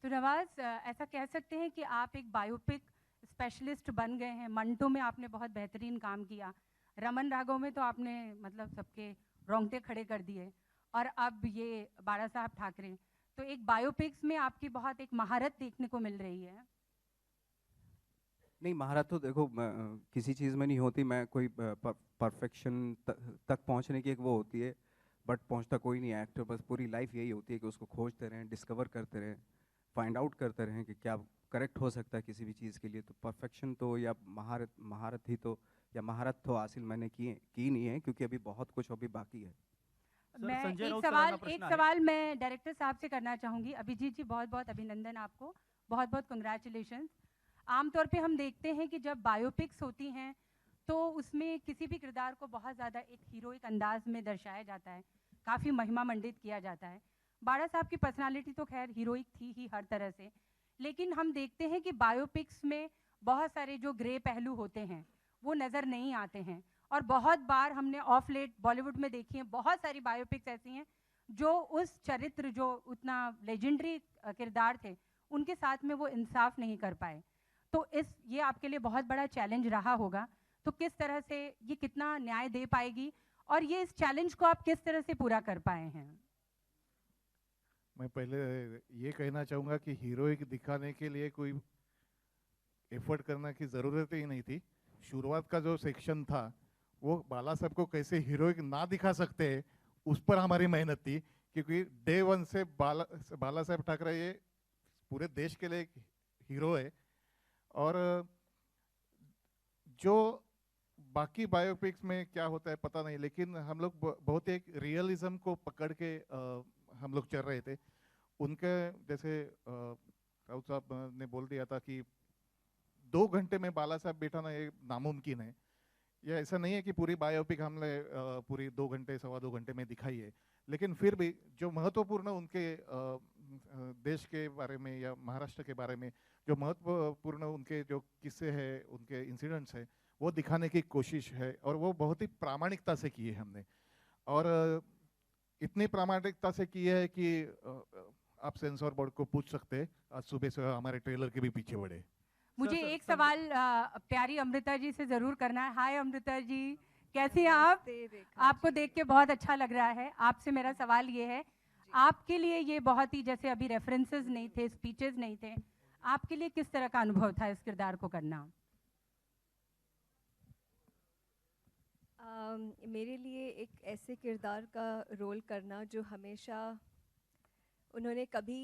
तो नवाज़, ऐसा कह सकते हैं कि आप एक बायोपिक स्पेशलिस्ट बन गए हैं। मंटो में आपने बहुत बेहतरीन काम किया, रमन राघव में तो आपने मतलब सबके रोंगटे खड़े कर दिए, और अब ये बाड़ा साहब ठाकरे, तो एक बायोपिक्स में आपकी बहुत एक महारत देखने को मिल रही है। नहीं, महारत तो देखो किसी चीज़ में नहीं होती, मैं कोई परफेक्शन तक पहुंचने की एक वो होती है, बट पहुंचता कोई नहीं है एक्टर, बस पूरी लाइफ यही होती है कि उसको खोजते रहें, डिस्कवर करते रहें, फाइंड आउट करते रहें कि क्या करेक्ट हो सकता है किसी भी चीज़ के लिए। तो परफेक्शन तो या महारत ही तो, या महारत तो हासिल मैंने की नहीं है, क्योंकि अभी बहुत कुछ अभी बाकी है। मैं एक सवाल मैं डायरेक्टर साहब से करना चाहूँगी। अभिजीत जी, बहुत बहुत अभिनंदन आपको, बहुत बहुत कंग्रेचुलेशंस। आमतौर पे हम देखते हैं कि जब बायोपिक्स होती हैं तो उसमें किसी भी किरदार को बहुत ज़्यादा एक हीरोइक अंदाज में दर्शाया जाता है, काफ़ी महिमा मंडित किया जाता है। बाड़ा साहब की पर्सनालिटी तो खैर हीरोइक थी ही हर तरह से, लेकिन हम देखते हैं कि बायोपिक्स में बहुत सारे जो ग्रे पहलू होते हैं वो नज़र नहीं आते हैं, और बहुत बार हमने ऑफ लेट बॉलीवुड में देखी हैं, बहुत सारी बायोपिक्स ऐसी हैं जो उस चरित्र, जो उतना लेजेंडरी किरदार थे, उनके साथ में वो इंसाफ नहीं कर पाए। तो ये आपके लिए बहुत बड़ा चैलेंज रहा होगा, तो किस तरह से ये कितना न्याय दे पाएगी, और ये इस चैलेंज को आप किस तरह से पूरा कर पाए हैं? मैं पहले ये कहना चाहूँगा कि हीरोइक दिखाने के लिए कोई एफर्ट करने की ज़रूरत ही नहीं थी। शुरुआत का जो सेक्शन था वो बाला साहब को कैसे हीरोइक ना दिखा सकते हैं, उस पर हमारी मेहनत थी, क्योंकि डे वन से बाला साहब ठाकरे ये पूरे देश के लिए एक हीरो है। और जो बाकी बायोपिक्स में क्या होता है पता नहीं, लेकिन हम लोग बहुत एक रियलिज्म को पकड़ के हम लोग चल रहे थे। उनके जैसे राउत साहब ने बोल दिया था कि 2 घंटे में बाला साहब बैठाना ये नामुमकिन है। यह ऐसा नहीं है कि पूरी बायोपिक हमने पूरी 2 घंटे, सवा 2 घंटे में दिखाई है, लेकिन फिर भी जो महत्वपूर्ण उनके देश के बारे में या महाराष्ट्र के बारे में जो महत्वपूर्ण उनके जो किस्से हैं, उनके इंसिडेंट्स हैं, वो दिखाने की कोशिश है, और वो बहुत ही प्रामाणिकता से की है हमने। और इतनी प्रामाणिकता से की है कि आप सेंसर बोर्ड को पूछ सकते हैं, आज सुबह से हमारे ट्रेलर के भी पीछे बढ़े। मुझे एक सवाल प्यारी अमृता जी से ज़रूर करना है। हाय अमृता जी, कैसे हैं आप? आपको देख के बहुत अच्छा लग रहा है। आपसे मेरा सवाल ये है, आपके लिए ये बहुत ही, जैसे अभी रेफरेंसेस नहीं थे, स्पीचेस नहीं थे, आपके लिए किस तरह का अनुभव था इस किरदार को करना? मेरे लिए एक ऐसे किरदार का रोल करना जो हमेशा, उन्होंने कभी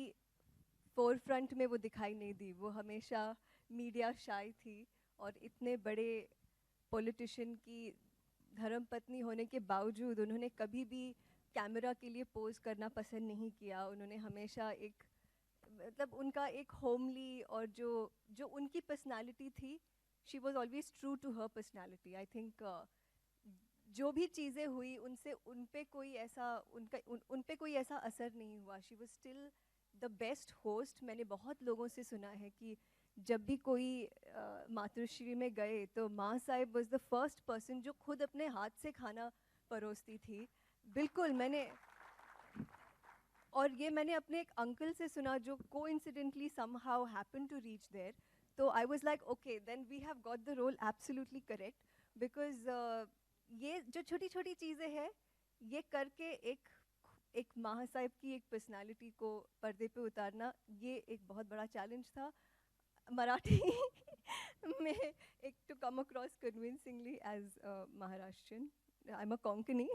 फोरफ्रंट में वो दिखाई नहीं दी, वो हमेशा मीडिया शाय थी, और इतने बड़े पॉलिटिशियन की धर्मपत्नी होने के बावजूद उन्होंने कभी भी कैमरा के लिए पोज करना पसंद नहीं किया। उन्होंने हमेशा एक, मतलब उनका एक होमली, और जो उनकी पर्सनालिटी थी, she was always true to her personality. I think जो भी चीज़ें हुई उनसे उन पे कोई ऐसा उन पे कोई ऐसा असर नहीं हुआ. She was still the best host. मैंने बहुत लोगों से सुना है कि जब भी कोई मातृश्री में गए तो माँ Sahib was the first person जो खुद अपने हाथ से खाना परोसती थी. बिल्कुल मैंने और ये मैंने अपने एक अंकल से सुना जो coincidentally somehow happen to reach there. तो I was like okay then we have got the role absolutely correct because ये जो छोटी छोटी चीज़ें हैं ये करके एक माँ साहिब की एक पर्सनालिटी को पर्दे पे उतारना ये एक बहुत बड़ा चैलेंज था. मराठी में एक to come across convincingly as Maharashtrian. I am a Konkani.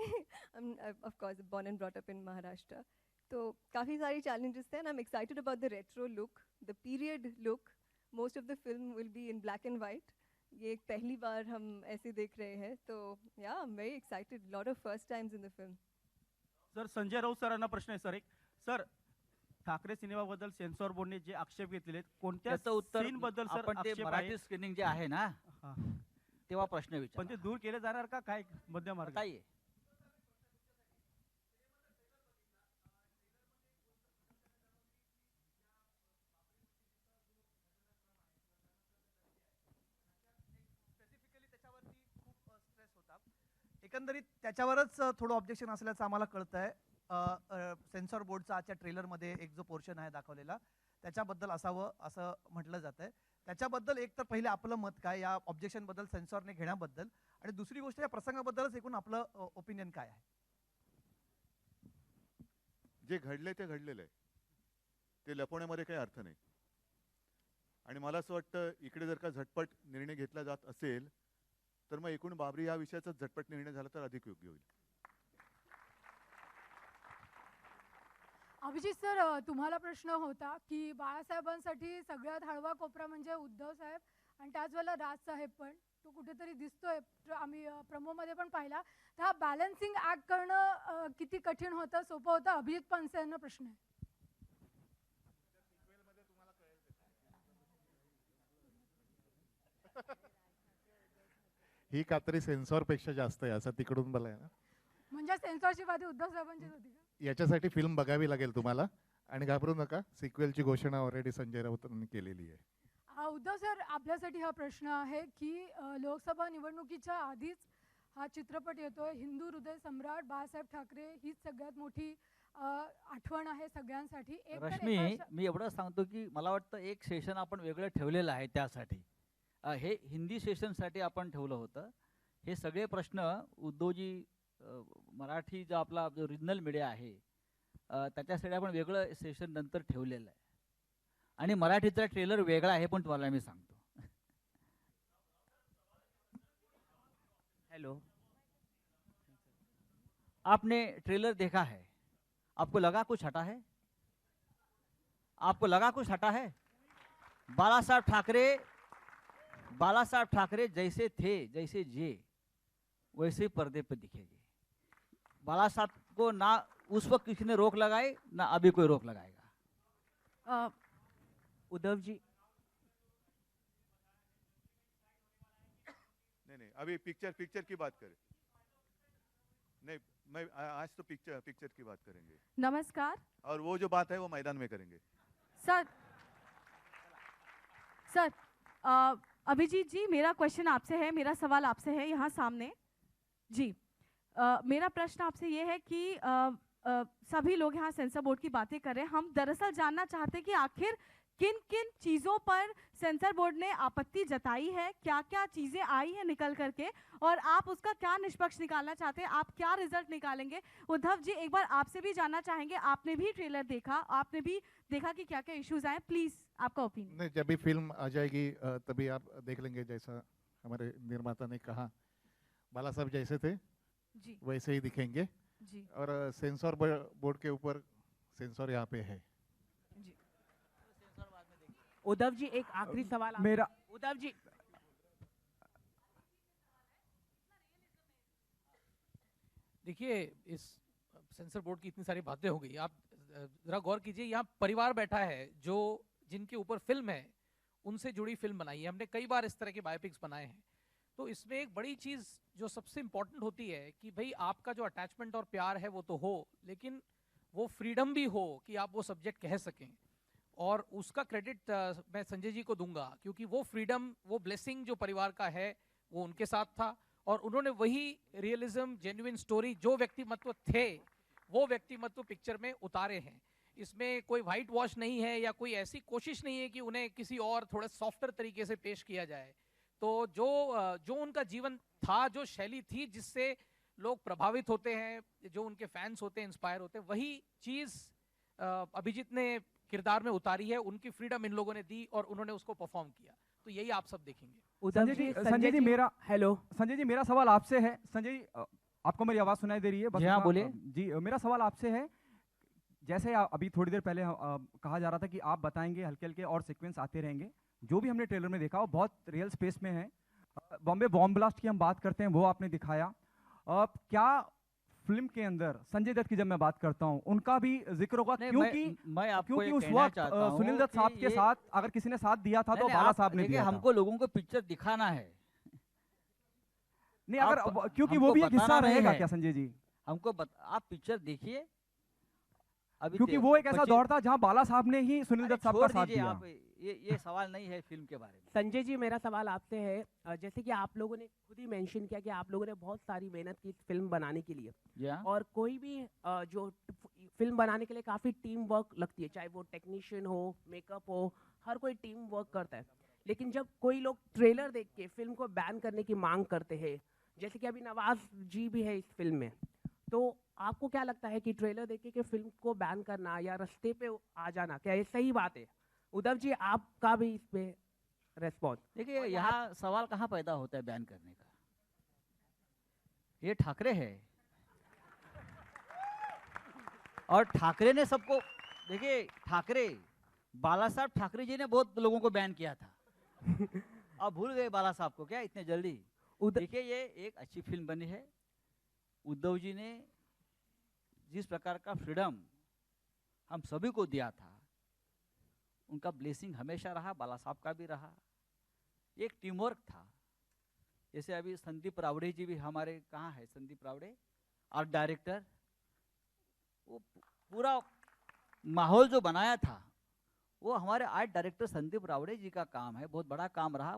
Of course born and brought up in Maharashtra. तो काफ़ी सारी चैलेंजेस थे and I am excited about the retro look, the period look. Most of the film will be in black and white. ये एक पहली बार हम ऐसे देख रहे हैं. तो या I am very excited. Lot of first times in the film. Sir Sanjay Raut सरांना प्रश्न आहे सर. एक सर ठाकरे सिनेमाबद्दल सेन्सॉर बोर्डने जे आक्षेप घेतलेले आहेत कोणत्या त्याचं उत्तर सीन बद्दल सर आपण ते आक्षेप मराठी आहे? स्क्रीनिंग जे आहे ना तेव्हा प्रश्न विचार. पण ते दूर केले जाणार का काय मध्य मार्ग? बताइए. एकंदरीत त्याच्यावरच थोडं ऑब्जेक्शन असल्याचं आम्हाला कळतं आहे. सेन्सॉर बोर्डचा आजच्या ट्रेलरमध्ये एक जो पोर्शन आहे दाखवलेला त्याच्याबद्दल असावं असं म्हटलं जात आहे. त्याच्याबद्दल एक तर पहिले आपलं मत काय या ऑब्जेक्शनबद्दल सेन्सॉरने घेण्याबद्दल, आणि दुसरी गोष्ट या प्रसंगाबद्दलच एकूण आपलं ओपिनियन काय आहे? जे घडले ते घडलेलं आहे, ते लपवण्यामध्ये काही अर्थ नाही. आणि मला असं वाटतं इकडे जर का झटपट निर्णय घेतला जात असेल तर मग एकूण बाबरी या विषयाचा झटपट निर्णय झाला तर अधिक योग्य होईल. अभिजित सर, तुम्हाला प्रश्न होता की बाळासाहेबांसाठी सगळ्यात हळवा कोपरा म्हणजे उद्धव साहेब आणि त्याच वेळेला राज साहेब पण तो कुठेतरी दिसतोय. आम्ही प्रोमोमध्ये पण पाहिला. तर हा बॅलन्सिंग ऍक्ट करणं किती कठीण होतं, सोपं होतं? अभिजित पानसे यांना प्रश्न आहे. ही कात्री सेन्सॉरपेक्षा जास्त आहे असं तिकडून मला आहे ना. म्हणजे सेन्सॉरशिप आधी उद्धव साहेबांचीच होती का? याच्यासाठी फिल्म बघावी लागेल तुम्हाला, आणि घाबरू नका, सिक्वेलची घोषणा ऑलरेडी संजय राऊतांनी केलेली आहे. उद्धव सर, आपल्यासाठी हा प्रश्न आहे की लोकसभा निवडणुकीच्या आधीच हा चित्रपट येतोय. हिंदू हृदय सम्राट बाळासाहेब ठाकरे हीच सगळ्यात मोठी आठवण आहे सगळ्यांसाठी. रश्मी, मी एवढं सांगतो की मला वाटतं एक सेशन आपण वेगळं ठेवलेलं आहे त्यासाठी. हे हिंदी सेशनसाठी आपण ठेवलं होतं. हे सगळे प्रश्न उद्धवजी मराठी जो आपला जो रिजनल मीडिया आहे त्याच्यासाठी आपण वेगळं सेशन नंतर ठेवलेलं आहे. आणि मराठीचा ट्रेलर वेगळा आहे पण तुम्हाला मी सांगतो. हेलो, आपने ट्रेलर देखा है, आपको लगा कुछ हटा है? आपको लगा कुछ हटा है? बालासाहेब ठाकरे जैसे थे, जैसे जिए वैसे पर्दे पर दिखेंगे. बाला साहब को ना उस वक्त किसी ने रोक लगाई ना अभी कोई रोक लगाएगा. उद्धव जी, नहीं अभी पिक्चर की बात करें. नहीं, मैं आज तो पिक्चर की बात करेंगे. नमस्कार. और वो जो बात है वो मैदान में करेंगे. सर अभिजीत जी, मेरा क्वेश्चन आपसे है, मेरा सवाल आपसे है यहाँ सामने जी. मेरा प्रश्न आपसे ये है कि सभी लोग यहाँ सेंसर बोर्ड की बातें कर रहे हैं. हम दरअसल जानना चाहते हैं कि आखिर किन किन चीज़ों पर सेंसर बोर्ड ने आपत्ति जताई है, क्या क्या चीज़ें आई हैं निकल करके, और आप उसका क्या निष्पक्ष निकालना चाहते हैं, आप क्या रिजल्ट निकालेंगे? उद्धव जी, एक बार आपसे भी जानना चाहेंगे, आपने भी ट्रेलर देखा, आपने भी देखा कि क्या क्या इश्यूज आए, प्लीज आपका ओपिनियन. नहीं, जब भी फिल्म आ जाएगी तभी आप देख लेंगे. जैसा हमारे निर्माता ने कहा, बाला साहब जैसे थे जी वैसे ही दिखेंगे जी. और सेंसर बोर्ड के ऊपर सेंसर यहाँ पे है. उद्धव जी, एक आखिरी सवाल मेरा उद्धव जी, देखिए इस सेंसर बोर्ड की इतनी सारी बातें हो गई. आप जरा गौर कीजिए, यहाँ परिवार बैठा है जो जिनके ऊपर फिल्म है उनसे जुड़ी फिल्म बनाई है. हमने कई बार इस तरह के बायोपिक्स बनाए हैं. तो इसमें एक बड़ी चीज़ जो सबसे इम्पोर्टेंट होती है कि भाई आपका जो अटैचमेंट और प्यार है वो तो हो, लेकिन वो फ्रीडम भी हो कि आप वो सब्जेक्ट कह सकें। और उसका क्रेडिट मैं संजय जी को दूंगा, क्योंकि वो फ्रीडम, वो ब्लेसिंग जो परिवार का है वो उनके साथ था, और उन्होंने वही रियलिज्म, जेन्युइन स्टोरी, जो व्यक्तिमत्व थे वो व्यक्तिमत्व पिक्चर में उतारे हैं। इसमें कोई वाइट वॉश नहीं है या कोई ऐसी कोशिश नहीं है कि उन्हें किसी और थोड़ा सॉफ्टर तरीके से पेश किया जाए। तो जो उनका जीवन था, जो शैली थी जिससे लोग प्रभावित होते हैं, जो उनके फैंस होते हैं, इंस्पायर होते हैं, वही चीज़ अभिजीत ने किरदार में उतारी है। उनकी फ्रीडम इन लोगों ने दी और उन्होंने उसको परफॉर्म किया। तो यही आप सब देखेंगे। संजय जी मेरा संजय जी मेरा सवाल आपसे है। संजय जी आपको मेरी आवाज़ सुनाई दे रही है? जी हाँ, बोलिए। जी मेरा सवाल आपसे है, जैसे अभी थोड़ी देर पहले कहा जा रहा था कि आप बताएंगे हल्के हल्के और सीक्वेंस आते रहेंगे, जो भी हमने ट्रेलर में देखा वो बहुत रियल स्पेस में है। बॉम्बे बॉम्ब ब्लास्ट की हम बात करते हैं, वो आपने दिखाया। क्या फिल्म के अंदर संजय दत्त की जब मैं बात करता हूं उनका भी जिक्र होगा? क्योंकि मैं आपको क्योंकि ये उस कहना वक्त चाहता हूं सुनील दत्त साहब कि के ये- साथ अगर किसी ने साथ दिया था तो नहीं, बाला आप साहब ने देखिए, दिया था। हमको लोगों को पिक्चर दिखाना है। नहीं, अगर क्योंकि हमको वो भी एक हिस्सा बताना नहीं रहेगा है। क्या संजय जी? आप पिक्चर देखिए। अभी क्योंकि वो एक ऐसा दौर था जहां बाला साहब ने ही सुनील दत्त साहब का साथ दिया। आप ये सवाल नहीं है फिल्म के बारे में। संजय जी मेरा सवाल आपसे है, जैसे कि आप लोगों ने खुद ही मेंशन किया कि आप लोगों ने बहुत सारी मेहनत की इस फिल्म बनाने के लिए, जी हाँ। और कोई भी जो फिल्म बनाने के लिए काफ़ी टीम वर्क लगती है, चाहे वो टेक्नीशियन हो, मेकअप हो, हर कोई टीम वर्क करता है। लेकिन जब कोई लोग ट्रेलर देख के फिल्म को बैन करने की मांग करते हैं, जैसे कि अभी नवाज जी भी है इस फिल्म में, तो आपको क्या लगता है कि ट्रेलर देख के फिल्म को बैन करना या रास्ते पे आ जाना, क्या ये सही बात है? उद्धव जी आपका भी इस पे रेस्पॉन्स। देखिए, यहाँ सवाल कहाँ पैदा होता है बैन करने का? ये ठाकरे है, और ठाकरे ने सबको, देखिए ठाकरे, बाला साहब ठाकरे जी ने बहुत लोगों को बैन किया था। अब भूल गए बाला साहब को क्या इतने जल्दी? देखिए, ये एक अच्छी फिल्म बनी है। उद्धव जी ने जिस प्रकार का फ्रीडम हम सभी को दिया था, उनका ब्लेसिंग हमेशा रहा, बाला साहब का भी रहा। एक टीम वर्क था। जैसे अभी संदीप रावड़े जी भी हमारे, कहाँ है संदीप रावड़े, आर्ट डायरेक्टर, वो पूरा माहौल जो बनाया था वो हमारे आर्ट डायरेक्टर संदीप रावड़े जी का काम है। बहुत बड़ा काम रहा।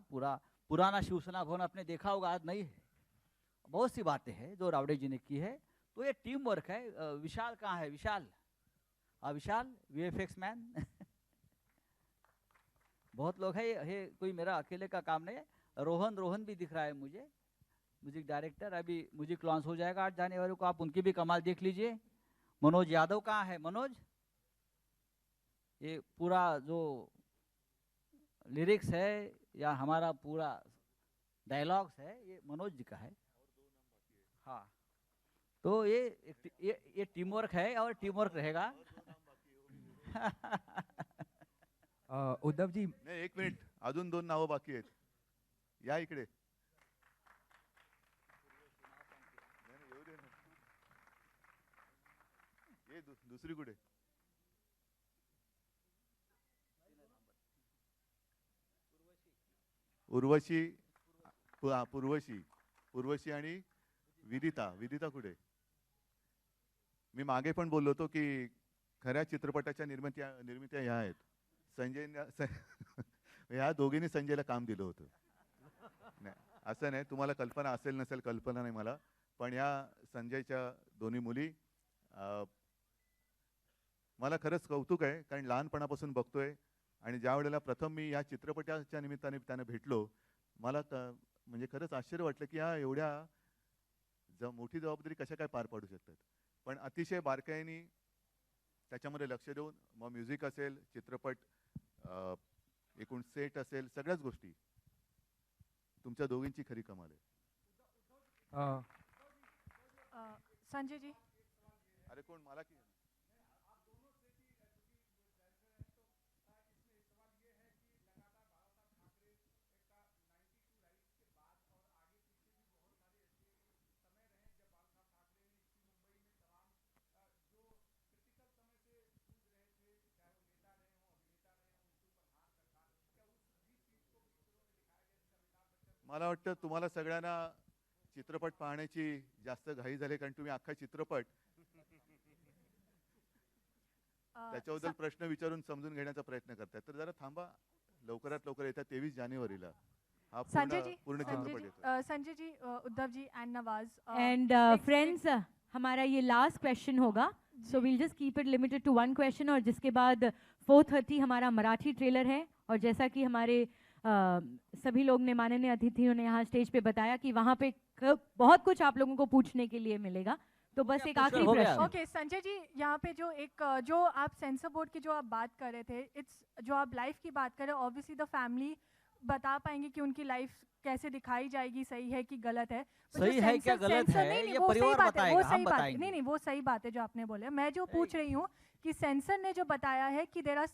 पुराना शिवसेना भवन आपने देखा होगा, आज नहीं है। बहुत सी बातें हैं जो रावड़े जी ने की है। तो ये टीम वर्क है। विशाल कहाँ है? विशाल, विशाल VFX मैन बहुत लोग हैं, ये कोई मेरा अकेले का काम नहीं है। रोहन भी दिख रहा है मुझे, म्यूजिक डायरेक्टर। अभी म्यूजिक लॉन्च हो जाएगा 8 जनवरी को, आप उनकी भी कमाल देख लीजिए। मनोज यादव कहाँ है? मनोज, ये पूरा जो लिरिक्स है या हमारा पूरा डायलॉग्स है, ये मनोज जी का है। हाँ, तो ये टीम वर्क है और टीम वर्क रहेगा। उद्धव जी, नाही, 1 मिनिट, अजून 2 नावं बाकी आहेत. या इकडे. नाही, येऊ दे ना. ये दुसरी कुठे? पूर्वशी आणि विदिता कुठे? मी मागे पण बोललो होतो की खऱ्या चित्रपटाच्या निर्मित्या ह्या आहेत. ह्या दोघींनी संजयला काम दिलं होतं. नाही, असं नाही, तुम्हाला कल्पना असेल नसेल, कल्पना नाही मला, पण ह्या संजयच्या दोन्ही मुली, मला खरंच कौतुक आहे, कारण लहानपणापासून बघतोय आणि ज्या वेळेला प्रथम मी या चित्रपटाच्या निमित्ताने त्यांना भेटलो, मला म्हणजे खरंच आश्चर्य वाटलं की या एवढ्या मोठी जबाबदारी कशा काय पार पाडू शकतात. पण अतिशय बारकाईने त्याच्यामध्ये लक्ष देऊन, मग म्युझिक असेल, चित्रपट, एकूण सेट असेल, सगळ्याच गोष्टी तुमच्या दोघींची खरी कमाल आहे. संजय जी, अरे कोण मला की मला वाटतं तुम्हाला सगळ्यांना चित्रपट पाहण्याची जास्त घाई झाली, कारण तुम्ही अख्खा चित्रपट त्याच्याबद्दल प्रश्न विचारून समजून घेण्याचा प्रयत्न करताय. तर जरा थांबा, लवकरात लवकर येतात 23 जानेवारीला हा पूर्ण चित्रपट येतो. Sanjay ji, Uddhav ji and Nawaz and friends, हमारा ये लास्ट क्वेश्चन होगा, so we'll just keep it limited to one question, और जिसके बाद 4:30 हमारा मराठी ट्रेलर है. और जैसा कि हमारे सभी लोग ने, माननीय अतिथियों ने यहाँ स्टेज पे बताया कि वहाँ पे बहुत कुछ आप लोगों को पूछने के लिए मिलेगा. तो बस एक आखिरी प्रश्न. ओके संजय जी, यहाँ पे जो आप सेंसर बोर्ड की जो आप बात कर रहे थे, इट्स जो आप लाइफ की बात कर रहे हो, ऑब्वियसली द फैमिली बता पाएंगे कि उनकी लाइफ कैसे दिखाई जाएगी, सही है कि गलत है. सही है क्या गलत है, ये परिवार बताएगा, हम बताएंगे. नहीं, वो सही बात है जो आपने बोले. मैं जो पूछ रही हूँ कि सेंसर ने जो बताया है कि there are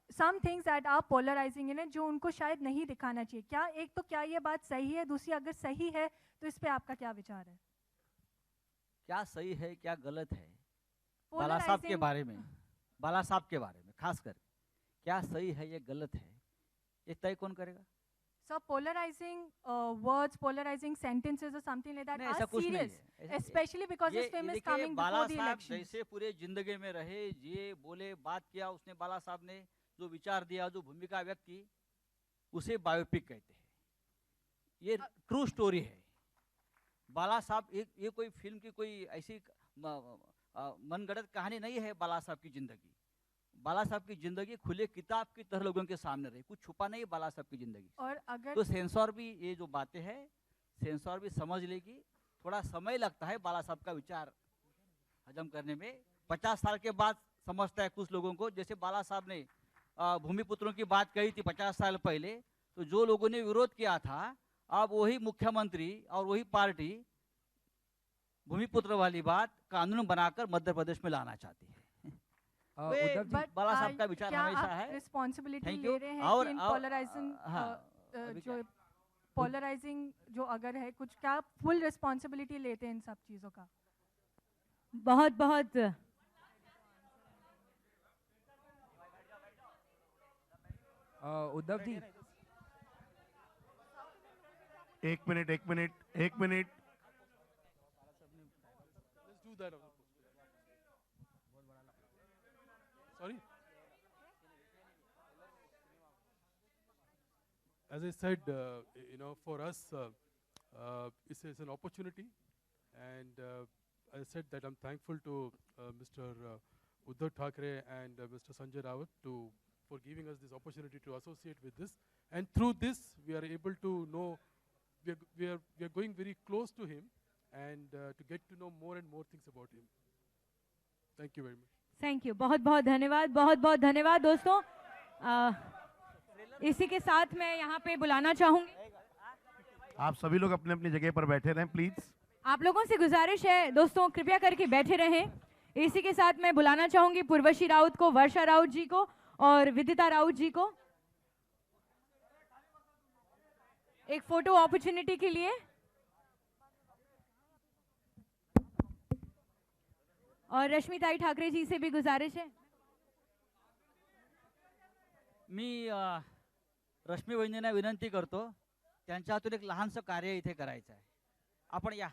some things that are polarizing in it, जो उनको शायद नहीं दिखाना चाहिए. क्या एक तो क्या ये बात सही है, दूसरी अगर सही है तो इस पे आपका क्या विचार है? क्या सही है क्या गलत है बाला साहब के बारे में, बाला साहब के बारे में खासकर क्या सही है ये गलत है, ये तय कौन करेगा? So polarizing words, polarizing sentences or something like that ऐसा are कुछ नहीं serious, है. especially because this film is coming Bala before the साहब election. जैसे पूरे जिंदगी में रहे, जिए, बोले, बात किया, उसने बाला साहब ने जो विचार दिया, जो भूमिका व्यक्त की, उसे बायोपिक कहते हैं. ये ट्रू स्टोरी है. बाला साहब ये कोई फिल्म की कोई ऐसी मनगढ़ंत कहानी नहीं है. बाला साहब की जिंदगी, बाला साहब की जिंदगी खुले किताब की तरह लोगों के सामने रही, कुछ छुपा नहीं बाला साहब की जिंदगी. और अगर तो सेंसर भी ये जो बातें हैं, सेंसर भी समझ लेगी. थोड़ा समय लगता है बाला साहब का विचार हजम करने में. 50 साल के बाद समझता है कुछ लोगों को. जैसे बाला साहब ने भूमिपुत्रों की बात कही थी 50 साल पहले, तो जो लोगों ने विरोध किया था, अब वही मुख्यमंत्री और वही पार्टी भूमिपुत्र वाली बात कानून बनाकर मध्य प्रदेश में लाना चाहती है. बाला साहब का विचार हमेशा है. रिस्पॉन्सिबिलिटी ले रहे हैं और कि जो पोलराइजिंग जो अगर है कुछ, क्या फुल रिस्पॉन्सिबिलिटी लेते हैं इन सब चीजों का? बहुत बहुत उद्धव जी, एक minute. Sorry. As I said, for us, it's an opportunity, and I said that I'm thankful to Mr. Uddhav Thackeray and Mr. Sanjay Rawat for giving us this opportunity to associate with this. And through this, we are able to know, we are going very close to him, and to get to know more and more things about him. Thank you very much. Thank you. बहुत बहुत धन्यवाद, बहुत बहुत धन्यवाद दोस्तों. इसी के साथ मैं यहाँ पे बुलाना चाहूंगी, आप सभी लोग अपने अपनी जगह पर बैठे रहें प्लीज. आप लोगों से गुजारिश है दोस्तों, कृपया करके बैठे रहें. इसी के साथ मैं बुलाना चाहूंगी पूर्वशी राउत को, वर्षा राउत जी को और विदिता राउत जी को एक फोटो अपॉर्चुनिटी के लिए. और रश्मिताई ठाकरे जी से भी गुजारिश है. मी रश्मी वहिनींना विनंती करतो, त्यांच्या हातून एक लहानसं कार्य इथे करायचं आहे. आपण या.